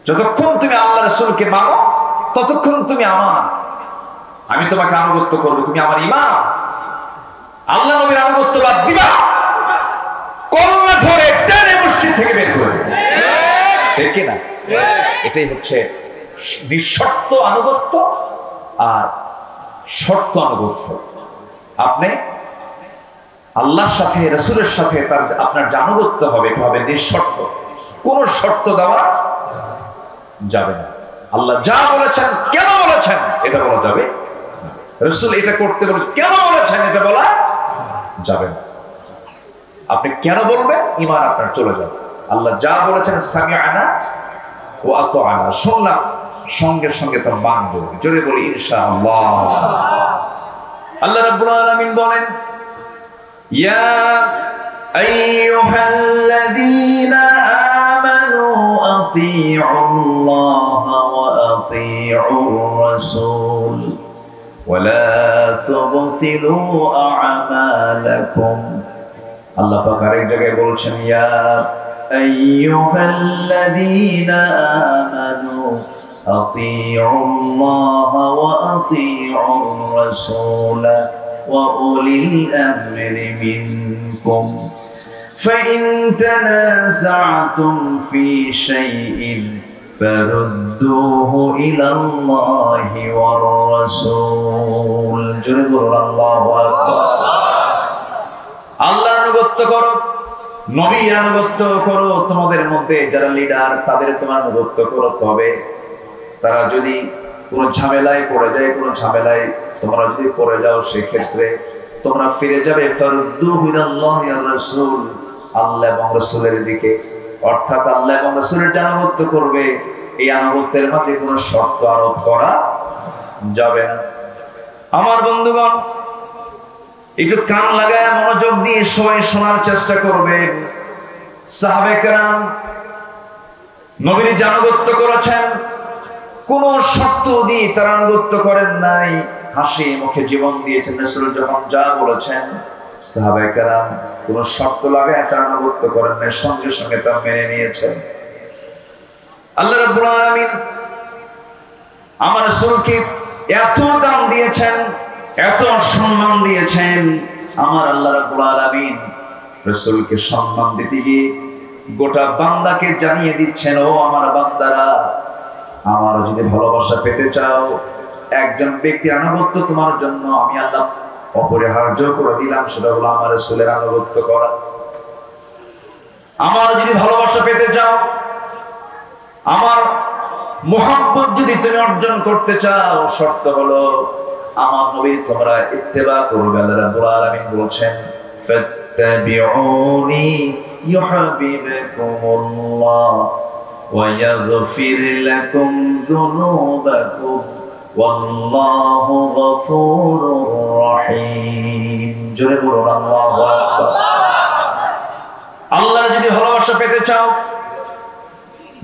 A: যতক্ষণ তুমি আল্লাহ রাসূলকে মানো, ততক্ষণ তুমি আমার, আমি তোমাকে আনুগত্য করব, তুমি আমার ইমাম। আল্লাহ নবীর আনুগত্য বাদ দিবা, কল্লা ধরে টেনে মসজিদ থেকে বের করে দেবে, ঠিক না? এটাই হচ্ছে নিঃশর্ত আনুগত্য আর শর্ত আনুগত্য। আপনি আল্লাহর সাথে, রাসূলের সাথে আপনার আনুগত্য হবে, এটা হবে নিঃশর্ত, কোন শর্ত দেওয়া যাবে না। আল্লাহ যা বলেছেন, কেন বলেছেন, এটা বলা যাবে। রাসূল এটা করতে বলে কেন বলেছেন এটা বলা যাবে না। আপনি কেন বলবেন? ঈমান আপনার চলে যাবে। আল্লাহ যা বলেছেন সামিআনা ওয়া আতাআনা, শুনলাম সঙ্গে সঙ্গে তা মানব। জোরে বলি ইনশাআল্লাহ। আল্লাহ রাব্বুল আলামিন বলেন ইয়া আইয়ুহাল্লাযীনা আমানু আতিউল্লাহা ওয়া আতিউর রাসূল ওয়া লা তুবতিলু আ'মালাকুম। আল্লাহ পাক আরেক জায়গায় বলছেন ইয়া আইয়ুহাল্লাযীনা আমানু আতিউল্লাহা ওয়া আতিউর রাসূল ওয়া উলিল আমরি মিনকুম ফাইন তানাযা'তুম ফি শাইইন ফারুদ্দুহু ইলাল্লাহি ওয়ার রাসূল। জোরে বলুন আল্লাহু আকবার। আল্লাহর আনুগত্য করো, নবীর আনুগত্য করো। তোমাদের মধ্যে যারা লিডার তাদের তোমার আনুগত্য করতে হবে। তারা যদি কোনো ঝামেলায় পড়ে যায়, কোনো ঝামেলায় তোমরা যদি পড়ে যাও, সেক্ষেত্রে তোমরা ফিরে যাবে ফারুদ্দুহু ইলাল্লাহি ওয়ার রাসূল, আল্লাহ এবং রাসূলের দিকে। অর্থাৎ আল্লাহ এবং রাসূলের আনুগত্য করবে। এই আনুগত্যের মধ্যে কোনো শর্ত আরোপ করা যাবে না। আমার বন্ধুগণ, একটু কান লাগায় মনোযোগ দিয়ে সবাই শোনার চেষ্টা করবেন। সাহাবে কেরাম নবীর আনুগত্য করেছেন, কোন শর্ত দিয়ে তারা আনুগত্য করেন নাই, হাসি মুখে জীবন দিয়েছেন। রাসূল যখন যা বলেছেন সাহাবে কেরাম কোন শর্ত লাগায় তারা আনুগত্য করেন নাই, সঙ্গে সঙ্গে তা মেনে নিয়েছেন। আল্লাহ রাব্বুল আলামিন আমার রাসূলকে এত দাম দিয়েছেন, এত সম্মান দিয়েছেন। আমার আল্লাহ রাব্বুল আলামিন রাসূলকে সম্মান দিতে গিয়ে গোটা বান্দাকে জানিয়ে দিচ্ছেন, ও আমার বান্দারা, আমার যদি ভালোবাসা পেতে চাও, একজন ব্যক্তি আনুগত্য তোমার জন্য আমি আল্লাহ অপরিহার্য করে দিলাম, সেটা হলো আমার রাসূলের আনুগত্য করা। আমার যদি ভালোবাসা পেতে চাও, আমার মুহাব্বত যদি তুমি অর্জন করতে চাও, শর্ত হলো আমার নবী তোমরা ইত্তেবা করবে। আল্লাহ রাব্বুল আলামিন বলেন ফাত্তাবিউনি ইউহিব্বুকুমুল্লাহ ওয়া ইয়াগফির লাকুম যুনুবাকুম ওয়াল্লাহু গফুরুর রহিম। জোরে বলুন আল্লাহু আকবার। আল্লাহ যদি ভালোবাসা পেতে চাও,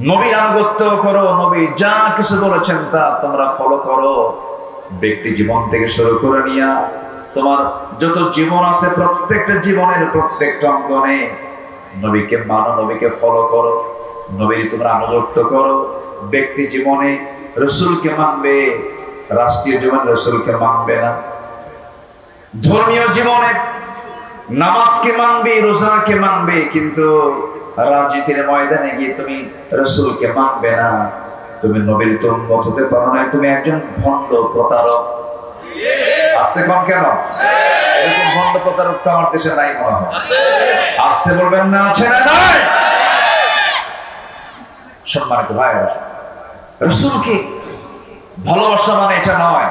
A: নবীর আনুগত্য করো। নবী যা কিছু বলেছেন তা তোমরা ফলো করো। ব্যক্তি জীবন থেকে শুরু করে নিয়ে তোমার যত জীবন আছে, প্রত্যেকটা জীবনের প্রত্যেকটা অঙ্গনে নবীকে মানো, নবীকে ফলো করো, নবীর তোমরা আনুগত্য করো। ব্যক্তি জীবনে রাসূলকে মানবে, রাষ্ট্রীয় জীবনে রাসূলকে মানবে না। ধর্মীয় জীবনে নামাজকে মানবে, রোজাকে মানবে, কিন্তু রাজনীতির ময়দানে গিয়ে তুমি রাসূলকে মানবে না। তুমি নবীর উম্মত হতে পারো না, তুমি একজন ভণ্ড প্রতারক। আসতে কম কেন? এরকম ভণ্ড প্রতারক তো আমার দেশে নাই মনে হয়। আসতে বলবেন না, আছে না নাই? সম্মানিত ভাইরা, রাসূলকে ভালোবাসা মানে এটা নয়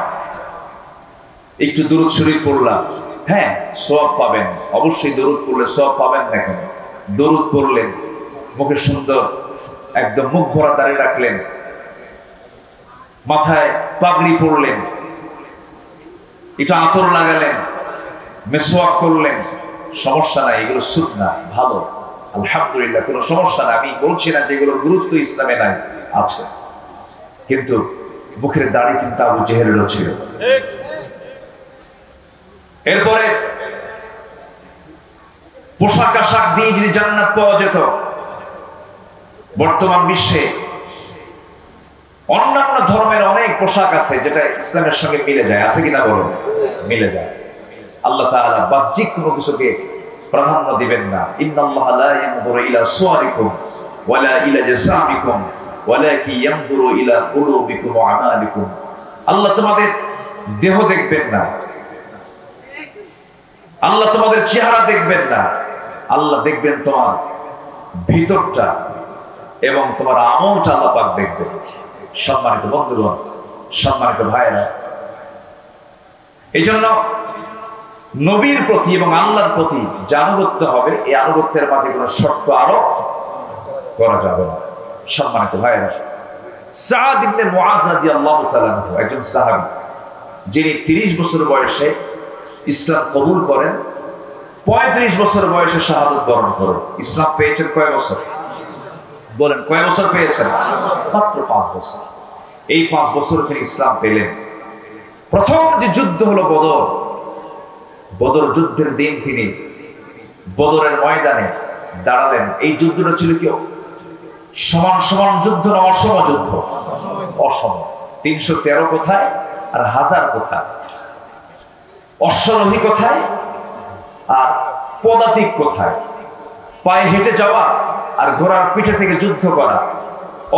A: একটু দুরূদ শরীফ পড়লাম, হ্যাঁ সওয়াব পাবেন, অবশ্যই দরুদ পড়লে সওয়াব পাবেন। দেখেন দরুদ পড়লেন, মুখে সুন্দর একদম মুখ ভরা দাঁড়িয়ে রাখলেন, মাথায় পাগড়ি পরলেন, এটা আতর লাগালেন, মেসওয়াক করলেন, সমস্যা নাই, এগুলো সুন্নাহ, ভালো, আলহামদুলিল্লাহ, কোনো সমস্যা নাই। আমি বলছি না যে এগুলোর গুরুত্ব ইসলামে নাই, আছে, কিন্তু মুখের দাড়ি কিন্তু আবু জেহেলেরও ছিল। এরপরে পোশাক আশাক দিয়ে যদি জান্নাত পাওয়া যেত, বর্তমান বিশ্বে অন্যান্য ধর্মের অনেক পোশাক আছে যেটা ইসলামের সঙ্গে মিলে যায়, আছে কিনা বলুন? মিলে যায়। আল্লাহ তাআলা বাহ্যিক কোনো কিছুকে প্রাধান্য দিবেন না। ইন্নাল্লাহা লা ইয়ানজুরু ইলা সুওয়ারিকুম ওয়ালা ইলা জাসামিকুম ওয়ালাকিন ইয়ানজুরু ইলা কুলুবিকুম ওয়া আমালিকুম। আল্লাহ তোমাদের দেহ দেখবেন না, আল্লাহ তোমাদের চেহারা দেখবেন না, আল্লাহ দেখবেন তোমার ভিতরটা এবং তোমার আমলটা আল্লাহ পাক দেখবেন। সম্মানিত বন্ধুগণ, সম্মানিত ভাইরা, এই জন্য নবীর প্রতি এবং আল্লাহর প্রতি যে আনুগত্য হবে, এই আনুগত্যের মাঝে কোনো শর্ত আরোপ করা যাবে না। সম্মানিত ভাইয়েরা, সাদ ইবনে মুআজ রাদিয়াল্লাহু তাআলা একজন সাহাবী, যিনি 30 বছর বয়সে ইসলাম কবুল করেন, 35 বছর বয়সে শাহাদাত বরণ করেন। ইসলাম পেয়েছেন কয় বছর? বলেন, কয় বছর পেয়েছেন? মাত্র 5 বছর। এই 5 বছর তিনি ইসলাম পেলেন। প্রথম যে যুদ্ধ হলো বদর, বদর যুদ্ধের দিন তিনি বদরের ময়দানে দাঁড়ালেন। এই যুদ্ধটা ছিল কি সমান সমান যুদ্ধ না অসম যুদ্ধ? অসম। 313 কোথায় আর 1000 কোথায়? অশ্বরোহী কোথায় আর পদাতিক কোথায়? পায়ে হেঁটে যাওয়া আর ঘোড়ার পিঠে থেকে যুদ্ধ করা,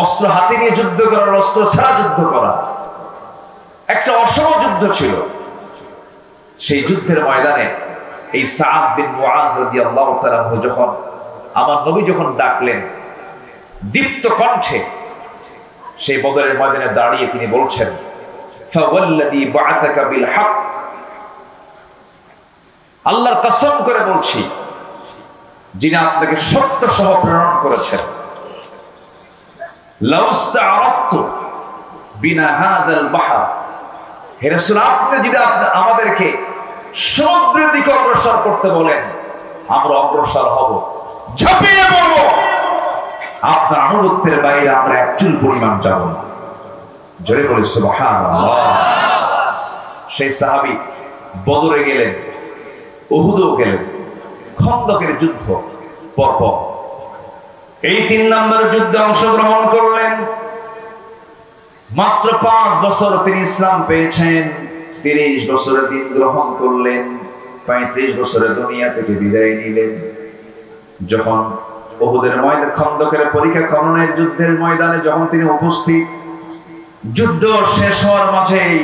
A: অস্ত্র হাতে নিয়ে যুদ্ধ করা, অস্ত্র ছাড়া যুদ্ধ করা, একটা অসম যুদ্ধ ছিল। সেই যুদ্ধের ময়দানে এই সাদ বিন মুআজ রাদিয়াল্লাহু তাআলা যখন আমার নবী যখন ডাকলেন দীপ্ত কণ্ঠে, সেই বদরের ময়দানে দাঁড়িয়ে তিনি বলছেন, ফাওয়াল্লাযী বা'আসাকা বিল হক, আল্লাহর কসম করে বলছি, যিনি আপনাকে সত্য সহ প্রেরণ করেছেন, লাউস্তা'আরাদতু বিনা হাযাল বাহর, হে রাসূল, আপনি যদি আমাদেরকে সমুদ্রের দিকে অগ্রসর করতে বলেন, আমরা অগ্রসর হব, ঝাঁপিয়ে পড়ব, আপনার আনুগত্যের বাইরে আমরা এক চুল পরিমাণ যাব না। জোরে বলি সুবহানাল্লাহ। সেই সাহাবী বদরে গেলেন, উহুদেও গেলেন, খন্দকের যুদ্ধ পরপর এই 3 নম্বর যুদ্ধে অংশগ্রহণ করলেন। মাত্র 5 বছর তিনি ইসলাম পেয়েছেন, 30 বছরে দিন গ্রহণ করলেন, 35 বছরে দুনিয়া থেকে বিদায় নিলেন। যখন উহুদের ময়দানে খন্দকের পরীক্ষা খননের যুদ্ধের ময়দানে যখন তিনি উপস্থিত, যুদ্ধ শেষ হওয়ার মাঝেই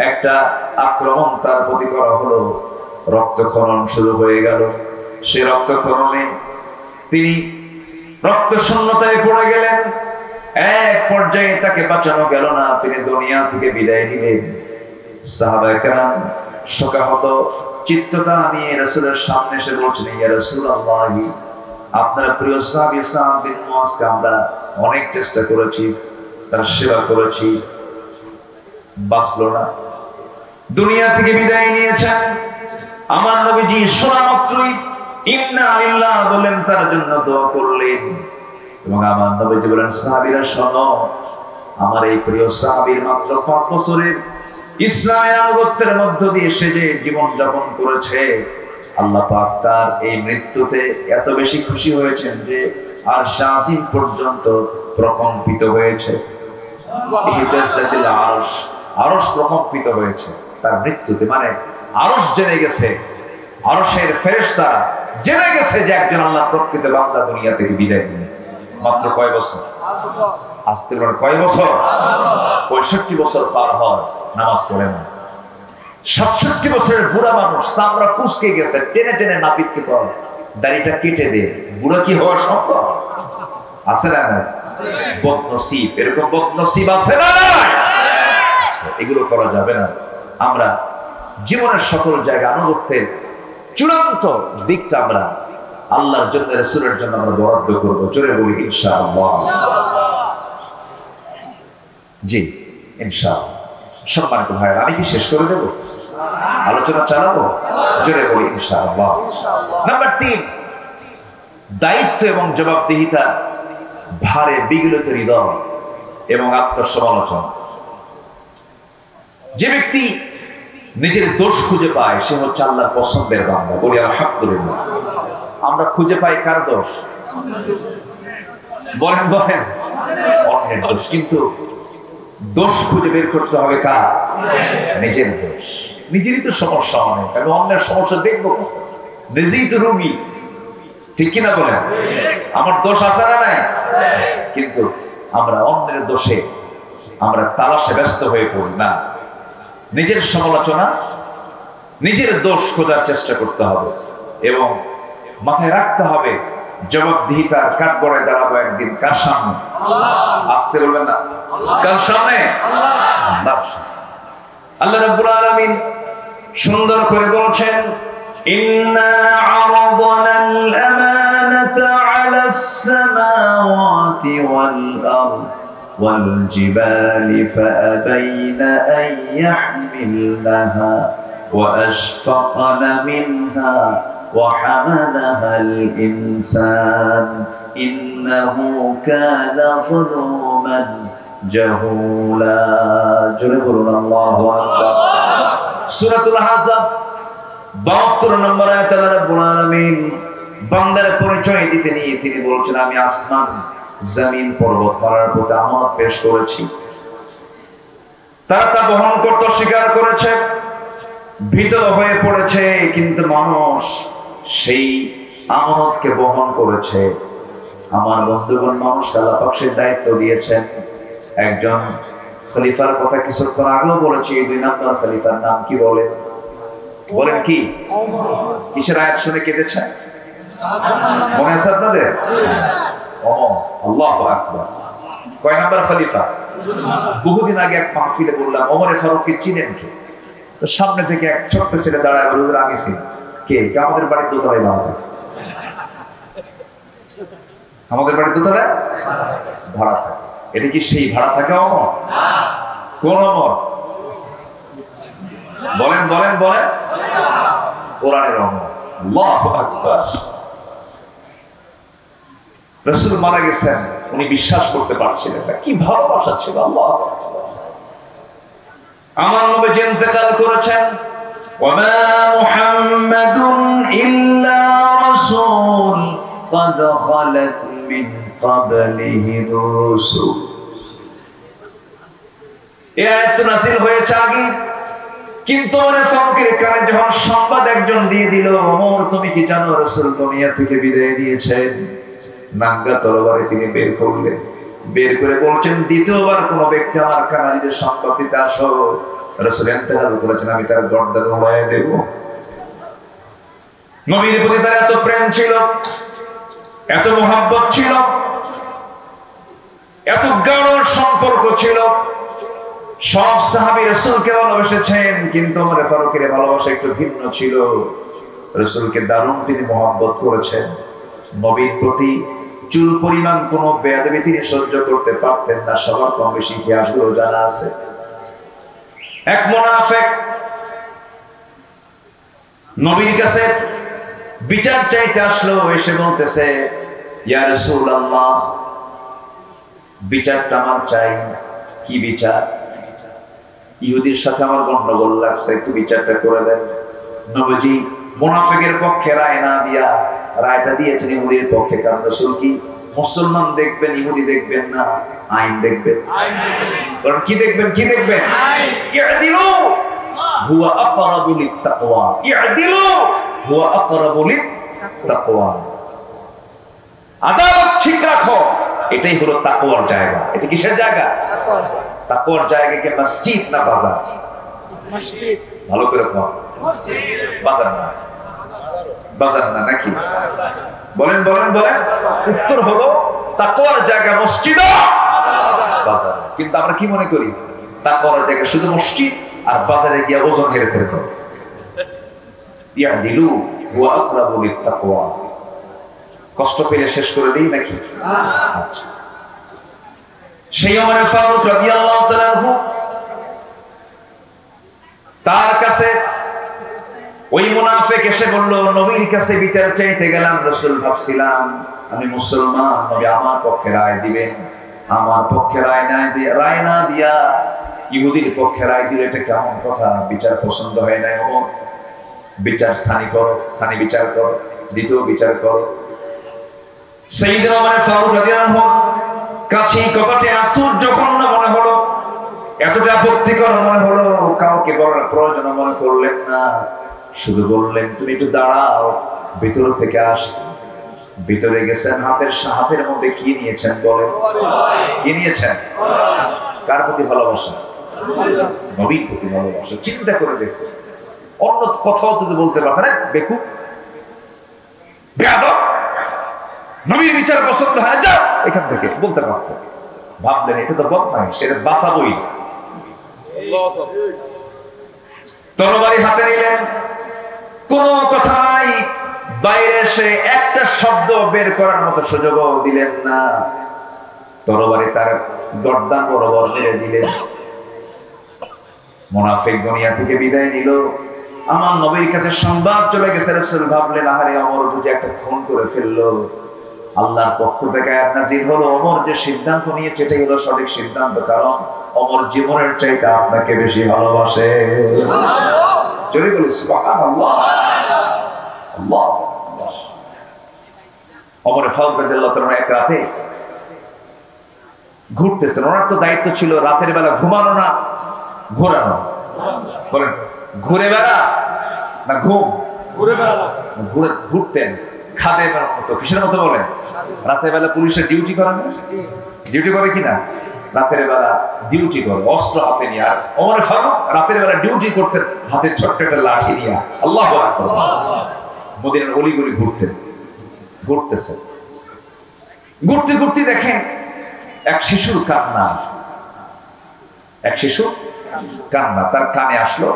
A: একটা আক্রমণ তার প্রতি করা হলো, রক্তক্ষরণ শুরু হয়ে গেল। সে রক্তক্ষরণে তিনি রক্ত শূন্যতায় পড়ে গেলেন। এক পর্যায়ে তাকে বাঁচানো গেল না, তিনি দুনিয়া থেকে বিদায় নিলেন। সাহাবায়ে কেরাম শোকাহত চিত্ততা নিয়ে রাসূলের সামনে এসে বলছেন, ইয়া রাসূলুল্লাহ, আপনার প্রিয় সাহাবী সাদ বিন মুআজকে আমরা অনেক চেষ্টা করেছি, তার সেবা করেছি, বাঁচলো না, দুনিয়া থেকে বিদায় নিয়েছেন। আমার নবীজি শোনা মাত্রই ইন্না লিল্লাহ বলেন, তার জন্য দোয়া করলেন। এবং আমার নবীজি বলেন, সাহাবীরা শোনো, আমার এই প্রিয় সাহাবীর মাত্র 5 বছরের ইসলামের আনুগত্যের মধ্য দিয়ে সে যে জীবন যাপন করেছে, আল্লাহ পাক তার এই মৃত্যুতে এত বেশি খুশি হয়েছেন যে আরশ আজিম পর্যন্ত প্রকম্পিত হয়েছে। আরশ প্রকম্পিত হয়েছে তার মৃত্যুতে। মানে আরশ জেনে গেছে, আরশের ফেরেশতারা জেনে গেছে যে একজন আল্লাহ প্রকৃত বান্দা দুনিয়া থেকে বিদায় নিলেন। মাত্র কয় বছর? আসতে বলেন কয় বছর? 65 বছর পার হয়, নামাজ পড়ে না। 67 বছরের বুড়া মানুষ, চামড়া কুঁচকে গেছে, টেনে টেনে নাপিতকে করে দাড়িটা কেটে দে, বুড়া কি হওয়া সম্ভব? আছে না? বদনসিব, এরকম বদনসিব আছে না? এগুলো করা যাবে না। আমরা জীবনের সকল জায়গায় আনুগত্যের চূড়ান্ত দিকটা আমরা আল্লাহর জন্য, রাসূলের জন্য আমরা বরাদ্দ করব। জোরে বলি ইনশাআল্লাহ। জি ইনশাআল্লাহ। সম্মানিত ভাইরা, আমি কি শেষ করে দেব? আলোচনা চালাবো? জোরে বলি ইনশাআল্লাহ। নাম্বার 3, দায়িত্ব এবং জবাবদিহিতা ভারে বিগলিত হৃদয় এবং আত্মসমালোচনা। যে ব্যক্তি নিজের দোষ খুঁজে পায় সে হচ্ছে আল্লাহর পছন্দের বান্দা। বলি আলহামদুলিল্লাহ। আমরা খুঁজে পাই কার দোষ? বলেন বলেন, অন্যের দোষ। কিন্তু দোষ খুঁজে বের করতে হবে কার? নিজের দোষ। নিজেরই তো সমস্যা অনেক, আমি অন্যের সমস্যা দেখবো, নিজেই তো রোগী, ঠিক কিনা বলেন? আমার দোষ আছে না নাই? কিন্তু আমরা অন্যের দোষে আমরা তালাশে ব্যস্ত হয়ে পড়ি না। নিজের সমালোচনা, নিজের দোষ খোঁজার চেষ্টা করতে হবে এবং মাথায় রাখতে হবে জবাবদিহিতার কাঠগড়ায় দাঁড়াবো একদিন। কার সামনে? আসতে বলবেন না, কার সামনে? আল্লাহ রাব্বুল আলামিন সুন্দর করে বলছেন ইন্না আরাদনাল আমানাতা আলাস সামাওয়াতি ওয়াল আরদ ওয়াল জিবালি ফাআবাইনা আন ইয়াহমিলনাহা ওয়া আশফাকনা মিনহা ওয়া হামালাহাল ইনসান ইন্নাহু কানা যালুমান জাহুলা। জোরে বলুন আল্লাহু আকবার। সূরাতুল আহজাব 72 নম্বর আয়াতে আল্লাহ রাব্বুল আলামিন বান্দার পরিচয় দিতে নিয়ে তিনি বলছেন আমি আসমান জমিন পর্বত পাহাড়ের প্রতি আমানত পেশ করেছি, তারা তা বহন করতে স্বীকার করেছে, ভীত হয়ে পড়েছে, কিন্তু মানুষ সেই আমানতকে বহন করেছে। আমার বন্ধুগণ, মানুষকে আল্লাহ পাক সেই দায়িত্ব দিয়েছেন। একজন খলিফার কথা কিছুক্ষণ আগেও বলেছি, 2 নম্বর খলিফার নাম কি বলেন? বলেন কি? কিসের আয়াত শুনে কেঁদেছেন? মনে আছে আপনাদের? ওমর। আল্লাহু আকবার। কয় নম্বর খলিফা? বহুদিন আগে এক মাহফিলে বললাম ওমর ফারুককে চিনেন কি? তো সামনে থেকে এক ছোট্ট ছেলে দাঁড়ায় বলল আমি চিনি। কে? আমাদের বাড়ির দোতলায় ভাড়া থাকে। আমাদের বাড়ির দোতলায় ভাড়া থাকে। এটা কি সেই ভাড়া থাকে ওমর? কোন ওমর? বলেন বলেন বলেন। কোরআনের ওমর। আল্লাহু আকবার। রাসূল মারা গেছেন, উনি বিশ্বাস করতে পারছিলেন না। কি ভালোবাসা ছিল! আল্লাহু আকবার। আমার নবী ইন্তেকাল করেছেন। ওয়ামা মুহাম্মাদুন ইল্লা রাসূল قد خلت من قبله الرسل। এই আয়াত নাযিল হয়েছে আগে, কিন্তু ওমর ফারুকের কানে যখন সংবাদ একজন দিয়ে দিল, ওমর তুমি কি জানো রাসূল দুনিয়া থেকে বিদায় নিয়েছেন? নাঙ্গা তরবারি তিনি বের করলেন, বের করে বলছেন দ্বিতীয়বার কোন ব্যক্তি আমার কানে যদি সংবাদ দিতে আসো রাসূল ইন্তেকাল করেছেন, আমি তার গর্দান উড়াইয়া দেব। নবীর প্রতি তার এত প্রেম ছিল, এত মোহাব্বত ছিল, এত গাঢ় সম্পর্ক ছিল। সব সাহাবী রাসূলকে ভালোবেসেছেন, কিন্তু ওমর ফারুকের ভালোবাসা একটু ভিন্ন ছিল। রাসূলকে দারুণ তিনি মোহাব্বত করেছেন। নবীর প্রতি চুল পরিমাণ কোন বেয়াদবি তিনি সহ্য করতে পারতেন না। সবার কম বেশি ইতিহাসগুলো জানা আছে। এক মুনাফিক নবীর কাছে বিচার চাইতে আসলো, এসে বলতেছে ইয়া রাসূলুল্লাহ, বিচারটা আমার চাই। কি বিচার? ইহুদির সাথে আমার গন্ডগোল লাগছে, একটু বিচারটা করে দেন। নবীজি মুনাফিকের পক্ষে রায় না দিয়া রায়টা দিয়েছেন ইহুদির পক্ষে। কারণ রাসূল কি মুসলমান দেখবেন, ইহুদি দেখবেন না, আইন দেখবেন। কারণ কি দেখবেন? কি দেখবেন? ইআদিলু হুয়া আকরাবু লিত-তাকওয়া। ইআদিলু হুয়া আকরাবু লিত-তাকওয়া। আদালত ঠিক রাখো, এটাই হলো তাকওয়ার জায়গা। এটা কিসের জায়গা? তাকওয়ার জায়গা কি মসজিদ না বাজার? মসজিদ। ভালো করে কও। মসজিদ। বাজার না। বাজার না নাকি? বলেন বলেন বলেন। উত্তর হলো তাকওয়ার জায়গা মসজিদ, বাজার। কিন্তু আমরা কি মনে করি? তাকওয়ার জায়গা শুধু মসজিদ, আর বাজারে গিয়ে ওজন হেরে ফেলে করো। ইয়াদিলু ওয়া আকরাবু লিত-তাকওয়া। কষ্ট পেলে শেষ করে দেই নাকি? আচ্ছা। সেই ওমর ফারুক রাদিয়াল্লাহু তাআলা আনহু, তার কাছে ওই মুনাফিক এসে বলল নবীর কাছে বিচার চাইতে গেলাম, রাসূল ভাবছিলাম আমি মুসলমান, নবী আমার পক্ষে রায় দিবেন। আমার পক্ষে রায় না দিয়া ইহুদির পক্ষে রায় দিলে এটা কেমন কথা? বিচার পছন্দ হয় না। ওমর, বিচার সানি করো, সানি বিচার করো, দ্বিতীয় বিচার করো। সাইয়েদনা ওমর ফারুক রাদিয়াল্লাহু আনহু কাছে কথাটা এত জঘন্য মনে হলো, এতটা আপত্তিকর মনে হলো, কাউকে বলার প্রয়োজন মনে করলেন না। শুধু বললেন তুমি একটু দাঁড়াও, ভিতর থেকে আস। ভিতরে গেছেন, হাতের মধ্যে কি নিয়েছেন? বলেন কি নিয়েছেন? কার প্রতি ভালোবাসা? নবীর প্রতি ভালোবাসা। চিন্তা করে দেখো, অন্য কথাও যদি বলতে পারতেন, বেকুব বেয়াদব, নবীর বিচার পছন্দ হয় না, যাও এখান থেকে, বলতে পারতেন। ভাবলেন এটা তো বদমাইশ, সেটা বাঁচাবই। তরবারি হাতে নিলেন, কোনো কথা নাই, বাইরে এসে একটা শব্দ বের করার মতো সুযোগও দিলেন না। তরবারি তার গর্দান বরাবর মেরে দিলেন। মুনাফিক দুনিয়া থেকে বিদায় নিল। আমার নবীর কাছে সংবাদ চলে গেছে। রাসূল ভাবলেন, আহারে ওমর বুঝি একটা খুন করে ফেললো। আল্লাহর পক্ষ থেকে আয়াত নাযিল হলো, ওমর যে সিদ্ধান্ত নিয়েছে এটাই হলো সঠিক সিদ্ধান্ত, কারণ ওমর জীবনের চাইতে আপনাকে বেশি ভালোবাসে। জোরে বলি সুবহানাল্লাহ। আল্লাহ ওমর ফারুক রাদিয়াল্লাহু তাআলা এক রাতে ঘুরতেছেন। ওনার তো দায়িত্ব ছিল রাতের বেলা ঘুমানো না ঘোরানো। বলেন ঘুরে বেড়া না ঘুম? ঘুরে বেড়া। ঘুরতেন খাদেমের মতো। কিসের মতো বলেন? রাতের বেলা পুলিশের ডিউটি করেন, ডিউটি করে কিনা? রাতের বেলা ডিউটি করে অস্ত্র হাতে নিয়ে। আর ওমর ফারুক রাতের বেলা ডিউটি করতেন হাতে ছোট্ট একটা লাঠি নিয়ে। আল্লাহু আকবার। মদিনার অলিগলি ঘুরতেন, ঘুরতেছেন। ঘুরতে ঘুরতে দেখেন এক শিশুর কান্না, এক শিশু কান্না তার কানে আসলো।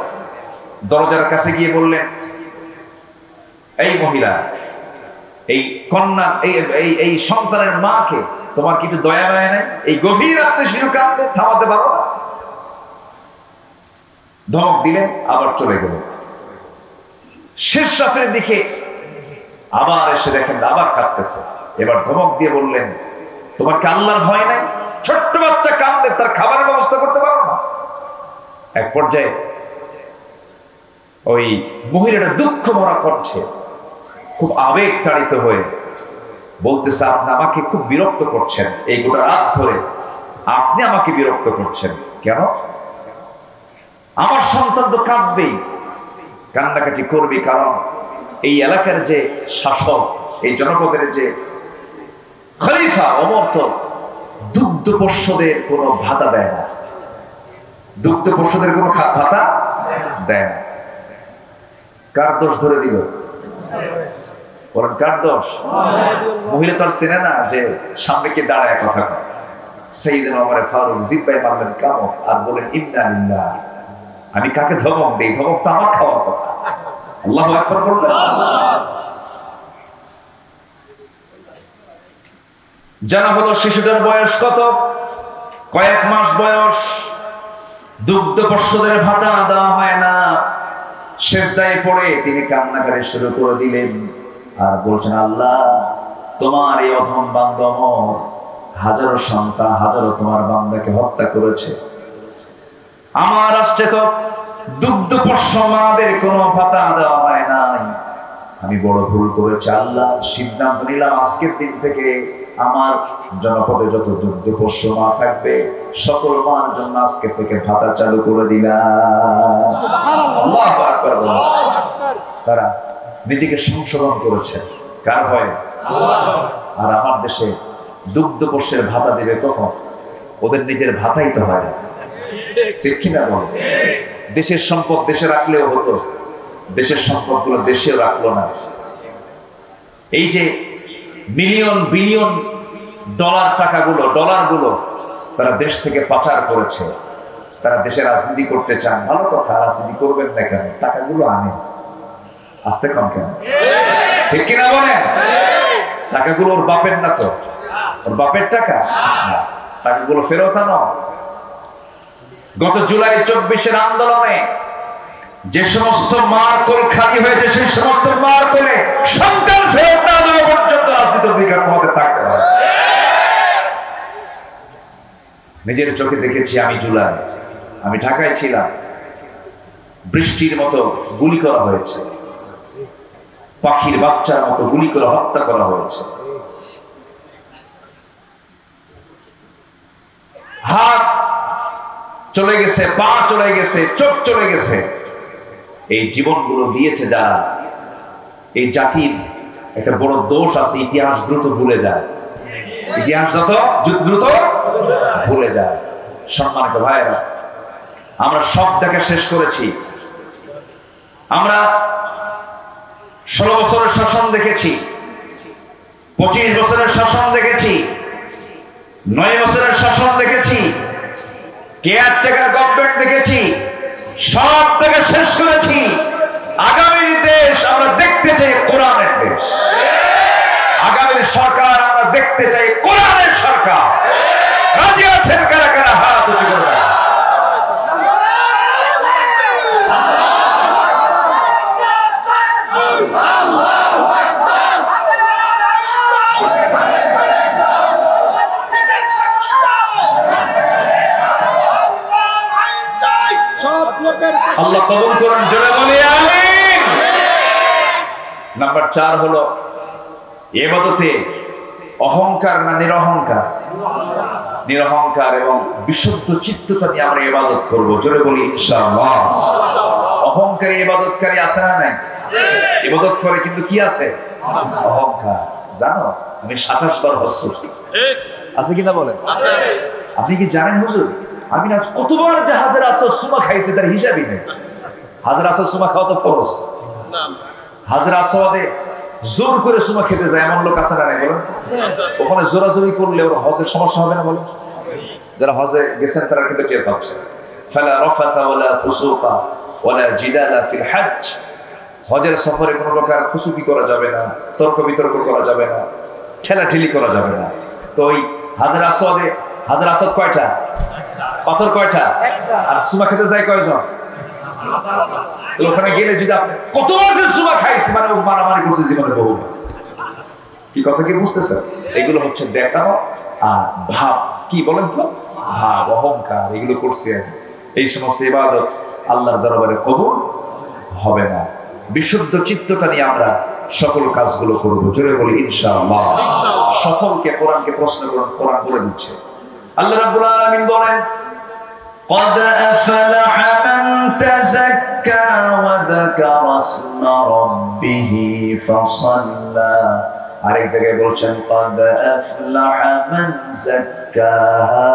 A: দরজার কাছে গিয়ে বললেন, এই মহিলা, এই কন্যা, এই সন্তানের মাকে তোমার কি একটু দয়া মায়া নাই? এই গভীর রাত্রে শিশু কাঁদবে, থামাতে পারো না? ধমক দিলেন, আবার চলে গেল। শেষ রাতের দিকে আবার এসে দেখেন আবার কাঁদতেছে। এবার ধমক দিয়ে বললেন, তোমার কি আল্লাহর ভয় নাই? ছোট্ট বাচ্চা কাঁদবে, তার খাবারের ব্যবস্থা করতে পারো না? এক পর্যায়ে ওই মহিলাটা দুঃখ মরা করছে, খুব আবেগ তাড়িত হয়ে বলতেছে, আপনি আমাকে খুব বিরক্ত করছেন। এই গোটা রাত ধরে আপনি আমাকে বিরক্ত করছেন কেন? আমার সন্তান তো কাঁদবেই, কান্নাকাটি করবে, কারণ এই এলাকার যে শাসক, এই জনপদের যে খলিফা ওমর তো দুগ্ধ পোষ্যদের কোনো ভাতা দেয় না। দুগ্ধ পোষ্যদের কোনো ভাতা দেয় না। কার দোষ ধরে দিল? বলেন কার দোষ? মহিলা তো আর চেনে না যে সামনে কে দাঁড়ায় কথা কয়। সাইয়েদনা ওমর ফারুক জিব্বায় মারলেন কামড় আর বলেন, ইন্না লিল্লাহ। আমি কাকে ধমক দেই? ধমক তো আমার খাওয়ার কথা। আল্লাহু আকবার বললেন। জানা হলো শিশুটার বয়স কত? কয়েক মাস বয়স। দুগ্ধ পোষ্যদের ভাতা দেওয়া হয় না। সেজদায় পড়ে তিনি কান্নাকাটি শুরু করে দিলেন আর বলছেন, আল্লাহ, তোমার এই অধম বান্দা ওমর হাজারো সন্তান, হাজারো তোমার বান্দাকে হত্যা করেছে। আমার রাষ্ট্রে তো দুগ্ধ পোষ্য মাদের কোনো ভাতা দেওয়া হয় নাই। আমি বড় ভুল করেছি আল্লাহ। সিদ্ধান্ত নিলাম আজকের দিন থেকে আমার জনপদে যত দুগ্ধ পোষ্য মা থাকবে সকল মার জন্য আজকে থেকে ভাতা চালু করে দিলাম। আল্লাহু আকবার। তারা নিজেকে সংশোধন করেছে কার ভয়ে? আর আমার দেশে দুগ্ধ পোষ্যের ভাতা দেবে কখন? ওদের নিজের ভাতাই তো হয় না, ঠিক কিনা বল? দেশের সম্পদ দেশে রাখলেও হতো, দেশের সম্পদগুলো দেশেও রাখলো না। এই যে মিলিয়ন বিলিয়ন ডলারগুলো তারা দেশ থেকে পাচার করেছে। তারা দেশে রাজনীতি করতে চান, ভালো কথা, রাজনীতি করবেন না কেন? টাকাগুলো আনে, আসতে কম কেন? ঠিক কিনা বলেন? টাকাগুলো ওর বাপের না তো? ওর বাপের টাকা? টাকাগুলো ফেরত আনো। গত জুলাই 24-এর আন্দোলনে যে সমস্ত মার-কোল খালি হয়েছে, সেই সমস্ত মার-কোলে সন্তান ফেরত না দেওয়া পর্যন্ত রাজনীতির অধিকার আমাদের থাকতে হবে। নিজের চোখে দেখেছি। আমি জুলাই, আমি ঢাকায় ছিলাম, বৃষ্টির মতো গুলি করা হয়েছে, পাখির বাচ্চার মতো গুলি করে হত্যা করা হয়েছে। হাত চলে গেছে, পা চলে গেছে, চোখ চলে গেছে। এই জীবনগুলো দিয়েছে যারা, এই জাতির একটা বড় দোষ আছে, ইতিহাস দ্রুত ভুলে যায়। ইতিহাস দ্রুত ভুলে যায়। সম্মানিত ভাইয়েরা, আমরা সব দেখা শেষ করেছি। আমরা 16 বছরের শাসন দেখেছি, 25 বছরের শাসন দেখেছি, 9 বছরের শাসন দেখেছি, কেয়ারটেকার গভর্নমেন্ট দেখেছি, সব থেকে শেষ করেছি। আগামীর দেশ আমরা দেখতে চাই কোরআনের দেশ। আগামীর সরকার আমরা দেখতে চাই কোরআনের সরকার। রাজি আছেন কারা কারা? হাত উঁচু করে রাখেন। আল্লাহ কবুল করুন, জোরে বলি আমিন। নাম্বার 4 হলো ইবাদতে অহংকার না নিরহংকার? নিরহংকার এবং বিশুদ্ধ চিত্ততা নিয়ে আমরা ইবাদত করব, জোরে বলি ইনশাআল্লাহ। অহংকারী ইবাদতকারী আছে না নাই? ইবাদত করে কিন্তু কি আছে? অহংকার। জানো আমি 27 বার হজ করছি, আছে কিনা বলেন? আপনি কি জানেন হুজুর আমি না কতবার যে হাজার আসর সুমা খাইছে তার হিসাবই নেই। হাজার আসর সুমা খাওয়া তো ফরজ। হাজার আসরে জোর করে সুমা খেতে যায় এমন লোক আছে না নাই বলেন? ওখানে জোরাজোরি করলে ওর হজের সমস্যা হবে না বলেন? যারা হজে গেছেন তারা কিন্তু টের পাচ্ছে। ফালা রাফাতা ওয়ালা ফুসুকা ওয়ালা জিদালা ফিল হজ। হজের সফরে কোনো প্রকার ফুসুকি করা যাবে না, তর্ক বিতর্ক করা যাবে না, ঠেলাঠেলি করা যাবে না। তো ওই হাজার আসরে, হাজার আসদ কয়টা? পাথর কয়টা? আর সুমা খেতে যায় কয়জন? ওখানে গেলে যদি আপনি কতবার যে সুমা খাইছে মানে মারামারি করছে জীবনে বহু। কি কথা কি বুঝতেছেন? এগুলো হচ্ছে দেখানো আর ভাব, কি বলেন তো, ভাব, অহংকার, এগুলো করছে। এই সমস্ত ইবাদত আল্লাহর দরবারে কবুল হবে না। বিশুদ্ধ চিত্ততা নিয়ে আমরা সকল কাজগুলো করবো, জোরে বলি ইনশাআল্লাহ। সফলকে কোরআনকে প্রশ্ন করুন, কোরআন বলে দিচ্ছে। আল্লাহ রাব্বুল আলামিন বলেন قد أفلح من تزكى وذكر اسم ربه فصلى। আরেক জায়গায় বলছেন قد أفلح من زكاها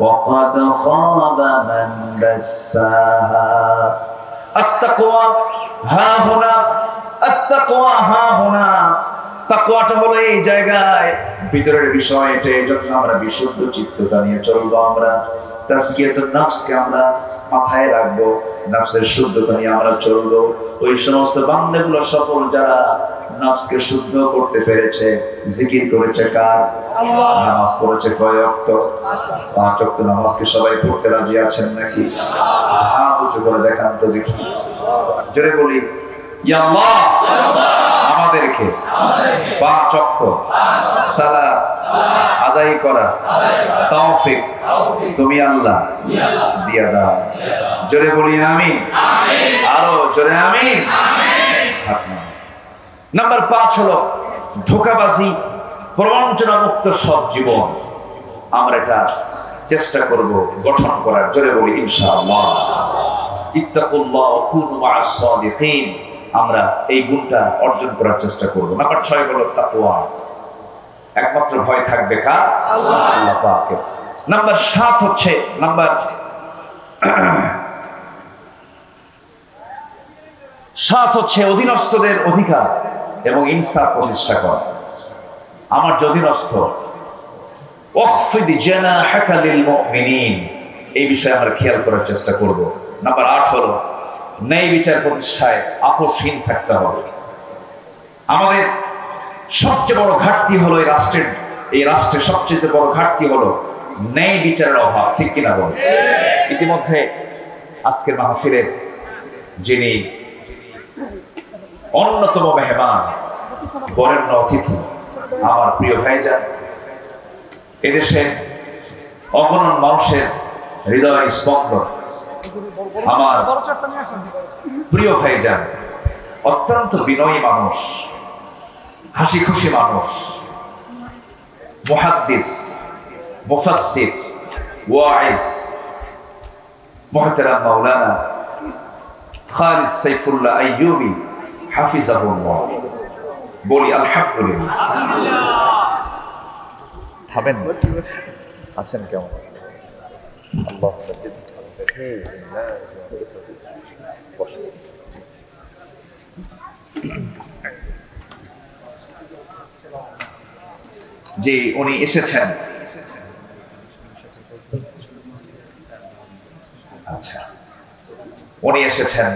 A: وقد خاب من دساها। التقوى ها هنا، التقوى ها هنا। তাকওয়াটা হলো এই জায়গায়, ভিতরের বিষয় এটা। যখন আমরা বিশুদ্ধ চিত্ততা নিয়ে চলবো, আমরা তাসকিয়াতুন নফসকে আমরা মাথায় রাখবো, নফসের শুদ্ধতা নিয়ে আমরা চলবো। ওই সমস্ত বান্দাগুলো সফল যারা নফসকে শুদ্ধ করতে পেরেছে। জিকির করেছে কার? আল্লাহ। নামাজ পড়েছে কয় ওয়াক্ত? 5 ওয়াক্ত নামাজকে সবাই পড়তে রাজি আছেন নাকি? হাত উঁচু করে দেখান তো দেখি, জোরে বলি ইয়া আল্লাহ। আমাদেরকে 5 ওয়াক্ত সালাত আদায় করা তৌফিক তুমি আল্লাহ দিয়া দাও, জোরে বলি আমিন। আরো জোরে আমিন। নাম্বার 5 হলো ধোঁকাবাজি, প্রবঞ্চনা মুক্ত সৎ জীবন। আমরা এটা চেষ্টা করব গঠন করার, জোরে বলি ইনশাআল্লাহ। ইত্তাকুল্লাহ ওয়া কুনু মা'আস সাদিকিন। আমরা এই গুণটা অর্জন করার চেষ্টা করব। নাম্বার 6 হলো তাকওয়া। একমাত্র ভয় থাকবে কার? আল্লাহ, আল্লাহ পাকের। নাম্বার 7 হচ্ছে নাম্বার 7 হচ্ছে অধীনস্থদের অধিকার এবং ইনসাফ প্রতিষ্ঠা করা। আমার যে অধীনস্থ, ওয়াখফিদ জানাহাকা লিল মুমিনিন, এই বিষয়ে আমরা খেয়াল করার চেষ্টা করব। নাম্বার 8 হলো ন্যায় বিচার প্রতিষ্ঠায় আপোষহীন থাকতে হবে। আমাদের সবচেয়ে বড় ঘাটতি হলো এই রাষ্ট্রের সবচেয়ে বড় ঘাটতি হলো ন্যায় বিচারের অভাব, ঠিক কিনা বল? ইতিমধ্যে আজকের মাহফিলের যিনি অন্যতম মেহমান, বরেণ্য অতিথি, আমার প্রিয় ভাইজান, এদেশে অগণন মানুষের হৃদয় স্পন্দন, আমার প্রিয় ভাইজান, অত্যন্ত বিনয়ী মানুষ, হাসি খুশি মানুষ, মুহাদ্দিস, মুফাসসির, ওয়াইজ, মুহতারাম মাওলানা খালিদ সাইফুল্লাহ আইয়ুবী হাফিজাহুল্লাহ। বলি আলহামদুলিল্লাহ। থামেন, আছেন কেমন? আল্লাহ যে উনি এসেছেন, আচ্ছা উনি এসেছেন।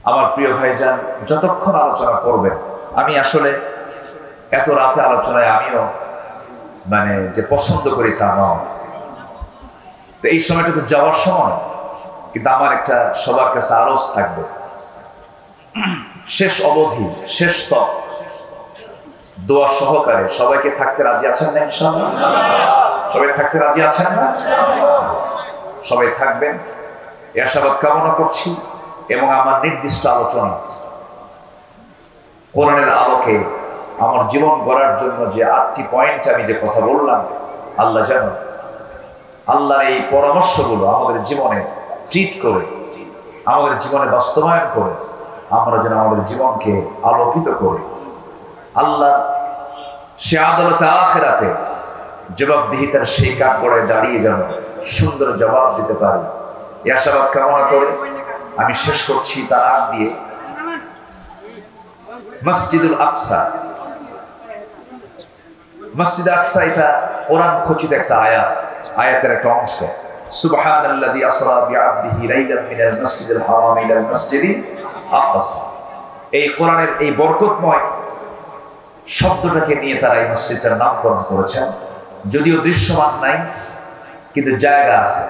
A: আমার প্রিয় ভাইজান, যতক্ষণ আলোচনা করবেন, আমি আসলে এত রাতে আলোচনায় আমিও যে পছন্দ করি তা নয়। তো এই সময়টুকু যাওয়ার সময় কিন্তু আমার একটা সবার কাছে আরজ থাকবে, শেষ অবধি, শেষ তক দোয়া সহকারে সবাইকে থাকতে রাজি আছেন না? ইনশাআল্লাহ সবাই থাকতে রাজি আছেন না? সবাই থাকবেন এই আশাবাদ কামনা করছি। এবং আমার নির্দিষ্ট আলোচনা কোরআনের আলোকে আমার জীবন গড়ার জন্য যে 8টি পয়েন্ট আমি যে কথা বললাম, আল্লাহ যেন আল্লাহর এই পরামর্শগুলো আমাদের জীবনে ট্রিট করে, আমাদের জীবনে বাস্তবায়ন করে, আমরা যেন আমাদের জীবনকে আলোকিত করে আল্লাহ সে আদালতে আখিরাতে জবাবদিহিতার সেই কাঠগড়ায় দাঁড়িয়ে যেন সুন্দর জবাব দিতে পারি, এই আশাবাদ কামনা করে আমি শেষ করছি। তার আগ দিয়ে মসজিদুল আকসা, মসজিদ আকসা এটা কোরআন খচিত একটা আয়াতের একটা অংশ। সুবহানাল্লাযী আসরা বিআবদিহি লাইলান মিনাল মাসজিদিল হারাম ইলাল মাসজিদিল আকসা। এই কোরআনের এই বরকতময় শব্দটাকে নিয়ে তারা এই মসজিদটার নামকরণ করেছেন। যদিও দৃশ্যমান নাই, কিন্তু জায়গা আছে।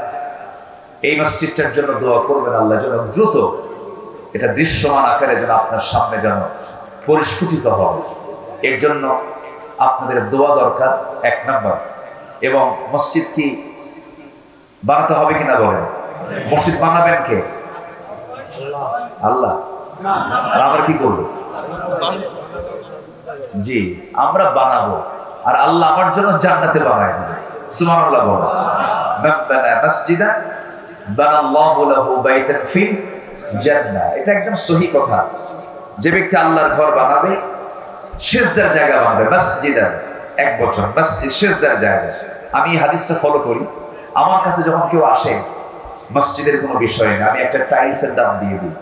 A: এই মসজিদটার জন্য দোয়া করবেন, আল্লাহ যেন দ্রুত এটা দৃশ্যমান আকারে যেন আপনার সামনে যেন পরিস্ফুটিত হবে। এর জন্য আপনাদের দোয়া দরকার 1 নম্বর। এবং মসজিদ কি বানাতে হবে কিনা বলেন? মসজিদ বানাবেন কে? আল্লাহ। আর আমরা কি করব? জি, আমরা বানাবো, আর আল্লাহ আমার জন্য জান্নাতে বানায় দিবে। সুবহানাল্লাহ বলেন। বানা মসজিদান বানাল্লাহু লাহু বাইতান ফিল জান্নাহ। এটা একদম সহি কথা। যে ব্যক্তি আল্লাহর ঘর বানাবে, সিজদার জায়গা বানাবে, মসজিদান এক বছর, মসজিদ সিজদার জায়গা। আমি এই হাদিসটা ফলো করি। আমার কাছে যখন কেউ আসে, মসজিদের কোনো বিষয় না, আমি একটা টাইলসের দাম দিয়ে দিই,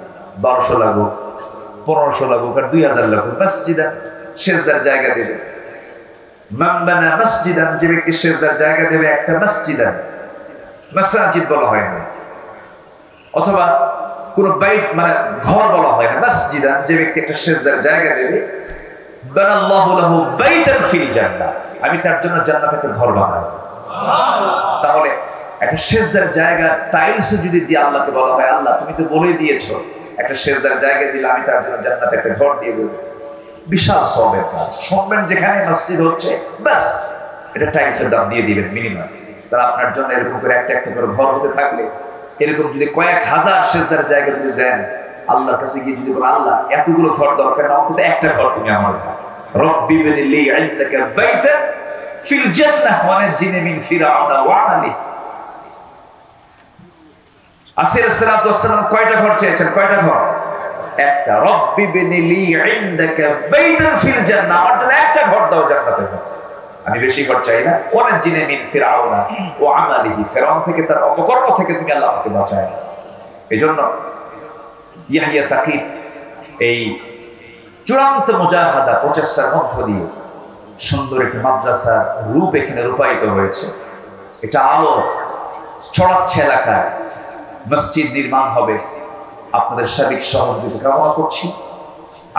A: 1200 লাগুক, 1500 লাগুক, আর 2000 লাগুক, মসজিদান সিজদার জায়গা দেবে। মান বানা মসজিদান, যে ব্যক্তি সিজদার জায়গা দেবে একটা মসজিদান, মাসাজিদ বলা হয় না, অথবা কোন বাইত ঘর বলা হয় না, মসজিদান, যে ব্যক্তি একটা সিজদার জায়গা দেবে, বানাল্লাহু লাহু বাইতান ফিল জান্নাহ, আমি তার জন্য জান্নাতে একটা ঘর বানাবো। তাহলে একটা সিজদার জায়গা টাইলস যদি দিয়ে আল্লাহকে বলা হয়, আল্লাহ তুমি তো বলে দিয়েছো একটা সিজদার জায়গা দিলে আমি তার জন্য জান্নাতে একটা ঘর দিয়ে দেবো, বিশাল সওয়াবের কাজ। শুনবেন যেখানে মসজিদ হচ্ছে, বাস এটা টাইলসের দাম দিয়ে দিবেন মিনিমাম। তারা আপনার জন্য এরকম করে একটা একটা করে ঘর হতে থাকলে, এরকম যদি কয়েক হাজার সিজদার জায়গা যদি দেন, আল্লাহর কাছে গিয়ে যদি বলেন, আল্লাহ এতগুলো ঘর দরকার না, অন্তত একটা ঘর তুমি আমার দাও। রব্বি বিনি লি ইনদাকা বাইতান ফিল জান্নাহ ওয়া নাজিনি মিন ফিরআউনা ওয়া আলিহি। আসির সালাতু ওয়াস সালাম কয়টা ঘর চেয়েছেন? কয়টা ঘর? একটা। রব্বি বিনি লি ইনদাকা বাইতান ফিল জান্নাহ, আমার জন্য একটা ঘর দাও জান্নাতে। আমি বেশি ঘর চাই না। ওয়া নাজিনি মিন ফিরআউনা ওয়া আমালিহি, ফিরআউন থেকে তার অপকর্ম থেকে তুমি আল্লাহ আমাকে বাঁচাও। এজন্য ইয়াহইয়া তাকিব এই চূড়ান্ত মুজাহাদা প্রচেষ্টার মধ্য দিয়ে সুন্দর একটি মাদ্রাসার রূপ এখানে রূপায়িত হয়েছে। এটা আলো ছড়াচ্ছে এলাকায়, মসজিদ নির্মাণ হবে। আপনাদের সার্বিক সহযোগিতা কামনা করছি।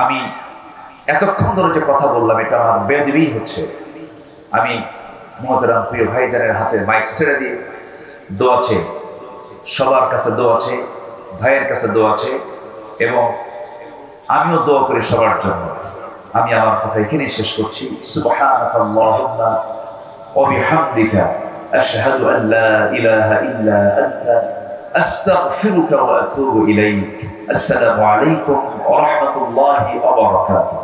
A: আমি এতক্ষণ ধরে যে কথা বললাম, এটা আমার বেদবি হচ্ছে। আমি মুহতারাম প্রিয় ভাইজানের হাতে মাইক ছেড়ে দিয়ে দোয়া আছে, সবার কাছে দোয়া আছে, ভাইয়ের কাছে দোয়া আছে, এবং আমিও দোয়া করি সবার জন্য। আমি আমার কথা এখানেই শেষ করছি। সুবহানাকাল্লাহুম্মা ওয়া বিহামদিকা আশহাদু আন লা ইলাহা ইল্লা আনতা আস্তাগফিরুকা ওয়া আতুবু ইলাইক। আসসালামু আলাইকুম ওয়া রাহমাতুল্লাহি ওয়া বারাকাতুহু।